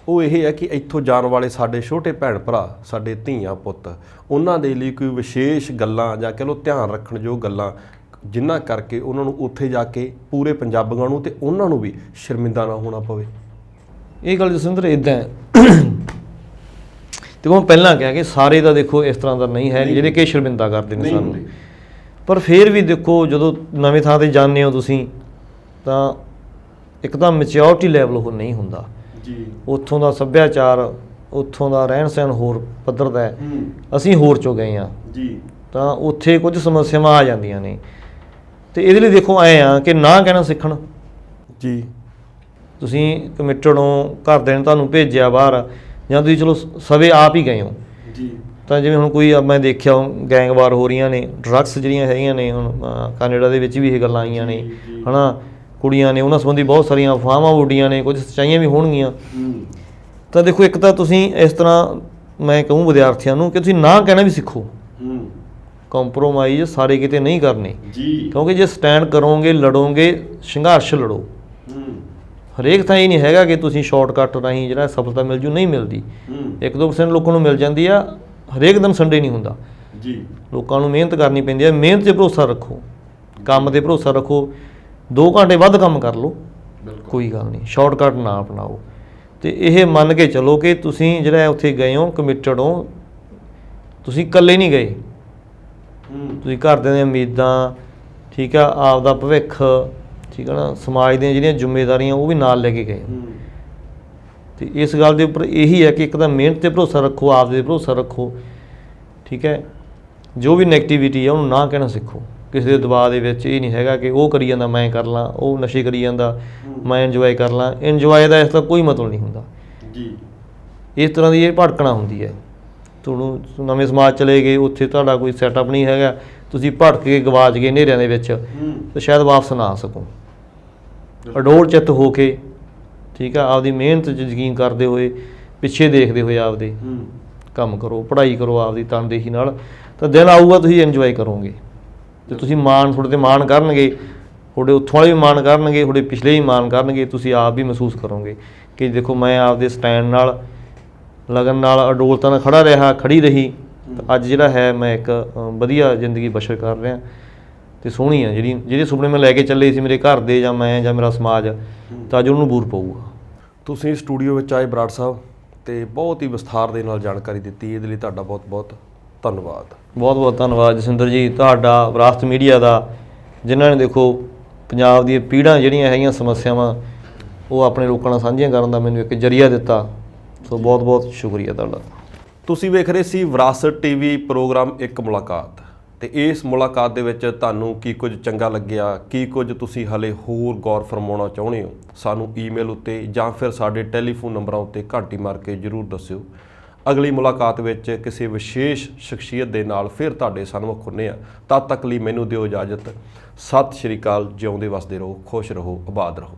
ਉਹ ਇਹ ਹੈ ਕਿ ਇੱਥੋਂ ਜਾਣ ਵਾਲੇ ਸਾਡੇ ਛੋਟੇ ਭੈਣ ਭਰਾ, ਸਾਡੇ ਧੀਆਂ ਪੁੱਤ, ਉਹਨਾਂ ਦੇ ਲਈ ਕੋਈ ਵਿਸ਼ੇਸ਼ ਗੱਲਾਂ ਜਾਂ ਕਹਿ ਲਓ ਧਿਆਨ ਰੱਖਣ ਯੋਗ ਗੱਲਾਂ ਜਿਨ੍ਹਾਂ ਕਰਕੇ ਉਹਨਾਂ ਨੂੰ ਉੱਥੇ ਜਾ ਕੇ ਪੂਰੇ ਪੰਜਾਬੀਆਂ ਨੂੰ ਤੇ ਉਹਨਾਂ ਨੂੰ ਵੀ ਸ਼ਰਮਿੰਦਾ ਨਾ ਹੋਣਾ ਪਵੇ। ਇਹ ਗੱਲ ਜਸਵਿੰਦਰ ਇੱਦਾਂ ਹੈ, ਦੇਖੋ ਮੈਂ ਪਹਿਲਾਂ ਕਿਹਾ ਕਿ ਸਾਰੇ ਦਾ ਦੇਖੋ ਇਸ ਤਰ੍ਹਾਂ ਦਾ ਨਹੀਂ ਹੈ ਜਿਹੜੇ ਕਿ ਸ਼ਰਮਿੰਦਾ ਕਰਦੇ ਨੇ ਸਾਨੂੰ। ਪਰ ਫਿਰ ਵੀ ਦੇਖੋ ਜਦੋਂ ਨਵੇਂ ਥਾਂ 'ਤੇ ਜਾਂਦੇ ਹੋ ਤੁਸੀਂ ਤਾਂ ਇੱਕ ਤਾਂ ਮੈਚਿਓਰਿਟੀ ਲੈਵਲ ਉਹ ਨਹੀਂ ਹੁੰਦਾ ਜੀ। ਉੱਥੋਂ ਦਾ ਸੱਭਿਆਚਾਰ, ਉੱਥੋਂ ਦਾ ਰਹਿਣ ਸਹਿਣ ਹੋਰ ਪੱਧਰ ਦਾ ਹੈ। ਅਸੀਂ ਹੋਰ 'ਚੋਂ ਗਏ ਹਾਂ ਜੀ, ਤਾਂ ਉੱਥੇ ਕੁਝ ਸਮੱਸਿਆਵਾਂ ਆ ਜਾਂਦੀਆਂ ਨੇ। ਅਤੇ ਇਹਦੇ ਲਈ ਦੇਖੋ ਐਂ ਆ ਕਿ ਨਾ ਕਹਿਣਾ ਸਿੱਖਣ। ਜੀ ਤੁਸੀਂ ਕਮਿਟਡ ਹੋ, ਘਰਦਿਆਂ ਨੇ ਤੁਹਾਨੂੰ ਭੇਜਿਆ ਬਾਹਰ, ਜਾਂ ਤੁਸੀਂ ਚਲੋ ਸਵੇ ਆਪ ਹੀ ਗਏ ਹੋ। ਜੀ। ਤਾਂ ਜਿਵੇਂ ਹੁਣ ਕੋਈ ਮੈਂ ਦੇਖਿਆ ਗੈਂਗਵਾਰ ਹੋ ਰਹੀਆਂ ਨੇ, ਡਰੱਗਸ ਜਿਹੜੀਆਂ ਹੈਗੀਆਂ ਨੇ, ਹੁਣ ਕੈਨੇਡਾ ਦੇ ਵਿੱਚ ਵੀ ਇਹ ਗੱਲਾਂ ਆਈਆਂ ਨੇ ਹੈ ਨਾ। ਕੁੜੀਆਂ ਨੇ ਉਹਨਾਂ ਸੰਬੰਧੀ ਬਹੁਤ ਸਾਰੀਆਂ ਅਫਵਾਹਾਂ ਉੱਡੀਆਂ ਨੇ, ਕੁਝ ਸੱਚਾਈਆਂ ਵੀ ਹੋਣਗੀਆਂ। ਤਾਂ ਦੇਖੋ ਇੱਕ ਤਾਂ ਤੁਸੀਂ ਇਸ ਤਰ੍ਹਾਂ ਮੈਂ ਕਹੂੰ ਵਿਦਿਆਰਥੀਆਂ ਨੂੰ ਕਿ ਤੁਸੀਂ ਨਾ ਕਹਿਣਾ ਵੀ ਸਿੱਖੋ। ਕੰਪਰੋਮਾਈਜ਼ ਸਾਰੇ ਕਿਤੇ ਨਹੀਂ ਕਰਨੇ, ਕਿਉਂਕਿ ਜੇ ਸਟੈਂਡ ਕਰੋਗੇ, ਲੜੋਗੇ, ਸੰਘਰਸ਼ ਲੜੋ। ਹਰੇਕ ਥਾਂ ਇਹ ਨਹੀਂ ਹੈਗਾ ਕਿ ਤੁਸੀਂ ਸ਼ਾਰਟਕੱਟ ਰਾਹੀਂ ਜਿਹੜਾ ਸਫਲਤਾ ਮਿਲ ਜੂ, ਨਹੀਂ ਮਿਲਦੀ। 1-2% ਲੋਕਾਂ ਨੂੰ ਮਿਲ ਜਾਂਦੀ ਆ। ਹਰੇਕ ਦਿਨ ਸੰਡੇ ਨਹੀਂ ਹੁੰਦਾ ਜੀ। ਲੋਕਾਂ ਨੂੰ ਮਿਹਨਤ ਕਰਨੀ ਪੈਂਦੀ ਹੈ। ਮਿਹਨਤ 'ਤੇ ਭਰੋਸਾ ਰੱਖੋ, ਕੰਮ 'ਤੇ ਭਰੋਸਾ ਰੱਖੋ। 2 ਘੰਟੇ ਵੱਧ ਕੰਮ ਕਰ ਲਓ, ਕੋਈ ਗੱਲ ਨਹੀਂ, ਸ਼ਾਰਟਕੱਟ ਨਾ ਅਪਣਾਓ। ਅਤੇ ਇਹ ਮੰਨ ਕੇ ਚੱਲੋ ਕਿ ਤੁਸੀਂ ਜਿਹੜਾ ਉੱਥੇ ਗਏ ਹੋ, ਕਮਿਟਡ ਹੋ, ਤੁਸੀਂ ਇਕੱਲੇ ਨਹੀਂ ਗਏ। ਤੁਸੀਂ ਘਰਦਿਆਂ ਦੀਆਂ ਉਮੀਦਾਂ, ਠੀਕ ਆ, ਆਪ ਦਾ ਭਵਿੱਖ, ਠੀਕ ਹੈ ਨਾ, ਸਮਾਜ ਦੀਆਂ ਜਿਹੜੀਆਂ ਜ਼ਿੰਮੇਵਾਰੀਆਂ ਉਹ ਵੀ ਨਾਲ ਲੈ ਕੇ ਗਏ। ਅਤੇ ਇਸ ਗੱਲ ਦੇ ਉੱਪਰ ਇਹੀ ਹੈ ਕਿ ਇੱਕ ਤਾਂ ਮਿਹਨਤ 'ਤੇ ਭਰੋਸਾ ਰੱਖੋ, ਆਪ ਦੇ ਭਰੋਸਾ ਰੱਖੋ, ਠੀਕ ਹੈ। ਜੋ ਵੀ ਨੈਗੇਟਿਵਿਟੀ ਹੈ ਉਹਨੂੰ ਨਾ ਕਹਿਣਾ ਸਿੱਖੋ। ਕਿਸੇ ਦੇ ਦਬਾਅ ਦੇ ਵਿੱਚ ਇਹ ਨਹੀਂ ਹੈਗਾ ਕਿ ਉਹ ਕਰੀ ਜਾਂਦਾ ਮੈਂ ਕਰ ਲਾਂ, ਉਹ ਨਸ਼ੇ ਕਰੀ ਜਾਂਦਾ ਮੈਂ ਇੰਜੋਏ ਕਰ ਲਾਂ। ਇੰਜੋਏ ਦਾ ਇਸ ਦਾ ਕੋਈ ਮਤਲਬ ਨਹੀਂ ਹੁੰਦਾ ਜੀ। ਇਸ ਤਰ੍ਹਾਂ ਦੀ ਇਹ ਭਟਕਣਾ ਹੁੰਦੀ ਹੈ। ਤੁਹਾਨੂੰ ਨਵੇਂ ਸਮਾਜ ਚਲੇ ਗਏ, ਉੱਥੇ ਤੁਹਾਡਾ ਕੋਈ ਸੈਟਅਪ ਨਹੀਂ ਹੈਗਾ, ਤੁਸੀਂ ਭਟਕ ਕੇ ਗਵਾਚ ਗਏ ਹਨੇਰਿਆਂ ਦੇ ਵਿੱਚ, ਤਾਂ ਸ਼ਾਇਦ ਵਾਪਸ ਨਾ ਆ ਸਕੋ। ਅਡੋਲ ਚਿੱਤ ਹੋ ਕੇ, ਠੀਕ ਆ, ਆਪਦੀ ਮਿਹਨਤ 'ਚ ਯਕੀਨ ਕਰਦੇ ਹੋਏ, ਪਿੱਛੇ ਦੇਖਦੇ ਹੋਏ ਆਪਦੇ ਕੰਮ ਕਰੋ, ਪੜ੍ਹਾਈ ਕਰੋ ਆਪਦੀ ਤਨਦੇਹੀ ਨਾਲ, ਤਾਂ ਦਿਨ ਆਊਗਾ ਤੁਸੀਂ ਇੰਜੋਏ ਕਰੋਗੇ। ਅਤੇ ਤੁਸੀਂ ਤੁਹਾਡੇ 'ਤੇ ਮਾਣ ਕਰਨਗੇ, ਤੁਹਾਡੇ ਉੱਥੋਂ ਵਾਲੇ ਵੀ ਮਾਣ ਕਰਨਗੇ, ਤੁਹਾਡੇ ਪਿਛਲੇ ਵੀ ਮਾਣ ਕਰਨਗੇ। ਤੁਸੀਂ ਆਪ ਵੀ ਮਹਿਸੂਸ ਕਰੋਗੇ ਕਿ ਦੇਖੋ ਮੈਂ ਆਪਦੇ ਸਟੈਂਡ ਨਾਲ, ਲਗਨ ਨਾਲ, ਅਡੋਲਤਾ ਨਾਲ ਖੜੀ ਰਹੀ, ਤਾਂ ਅੱਜ ਜਿਹੜਾ ਹੈ ਮੈਂ ਇੱਕ ਵਧੀਆ ਜ਼ਿੰਦਗੀ ਬਸ਼ਰ ਕਰ ਰਿਹਾ। ਅਤੇ ਸੋਹਣੀ ਆ ਜਿਹੜੇ ਸੁਪਨੇ ਮੈਂ ਲੈ ਕੇ ਚੱਲੇ ਸੀ ਮੇਰੇ ਘਰ ਦੇ ਜਾਂ ਮੈਂ ਜਾਂ ਮੇਰਾ ਸਮਾਜ, ਤਾਂ ਅੱਜ ਉਹਨੂੰ ਬੂਰ ਪਊਗਾ। ਤੁਸੀਂ ਸਟੂਡੀਓ ਵਿੱਚ ਆਏ ਬਰਾੜ ਸਾਹਿਬ, ਅਤੇ ਬਹੁਤ ਹੀ ਵਿਸਥਾਰ ਦੇ ਨਾਲ ਜਾਣਕਾਰੀ ਦਿੱਤੀ। ਇਹਦੇ ਲਈ ਤੁਹਾਡਾ ਬਹੁਤ ਬਹੁਤ ਧੰਨਵਾਦ। ਬਹੁਤ ਬਹੁਤ ਧੰਨਵਾਦ ਜਸਵਿੰਦਰ ਜੀ, ਤੁਹਾਡਾ, ਵਿਰਾਸਤ ਮੀਡੀਆ ਦਾ, ਜਿਨ੍ਹਾਂ ਨੇ ਦੇਖੋ ਪੰਜਾਬ ਦੀਆਂ ਪੀੜ੍ਹਾਂ ਜਿਹੜੀਆਂ ਹੈਗੀਆਂ ਸਮੱਸਿਆਵਾਂ ਉਹ ਆਪਣੇ ਲੋਕਾਂ ਨਾਲ ਸਾਂਝੀਆਂ ਕਰਨ ਦਾ ਮੈਨੂੰ ਇੱਕ ਜ਼ਰੀਆ ਦਿੱਤਾ। ਸੋ ਬਹੁਤ ਬਹੁਤ ਸ਼ੁਕਰੀਆ ਤੁਹਾਡਾ। ਤੁਸੀਂ ਵੇਖ ਰਹੇ ਸੀ ਵਿਰਾਸਤ ਟੀਵੀ ਪ੍ਰੋਗਰਾਮ ਇੱਕ ਮੁਲਾਕਾਤ, ਅਤੇ ਇਸ ਮੁਲਾਕਾਤ ਦੇ ਵਿੱਚ ਤੁਹਾਨੂੰ ਕੀ ਕੁਝ ਚੰਗਾ ਲੱਗਿਆ, ਕੀ ਕੁਝ ਤੁਸੀਂ ਹਲੇ ਹੋਰ ਗੌਰ ਫਰਮਾਉਣਾ ਚਾਹੁੰਦੇ ਹੋ, ਸਾਨੂੰ ਈਮੇਲ ਉੱਤੇ ਜਾਂ ਫਿਰ ਸਾਡੇ ਟੈਲੀਫੋਨ ਨੰਬਰਾਂ ਉੱਤੇ ਘੰਟੀ ਮਾਰ ਕੇ ਜ਼ਰੂਰ ਦੱਸਿਓ। ਅਗਲੀ ਮੁਲਾਕਾਤ ਵਿੱਚ ਕਿਸੇ ਵਿਸ਼ੇਸ਼ ਸ਼ਖਸੀਅਤ ਦੇ ਨਾਲ ਫਿਰ ਤੁਹਾਡੇ ਸਨਮੁਖ ਹੁੰਦੇ ਹਾਂ। ਤਦ ਤੱਕ ਲਈ ਮੈਨੂੰ ਦਿਓ ਇਜਾਜ਼ਤ। ਸਤਿ ਸ਼੍ਰੀ ਅਕਾਲ। ਜਿਉਂਦੇ ਵਸਦੇ ਰਹੋ, ਖੁਸ਼ ਰਹੋ, ਆਬਾਦ ਰਹੋ।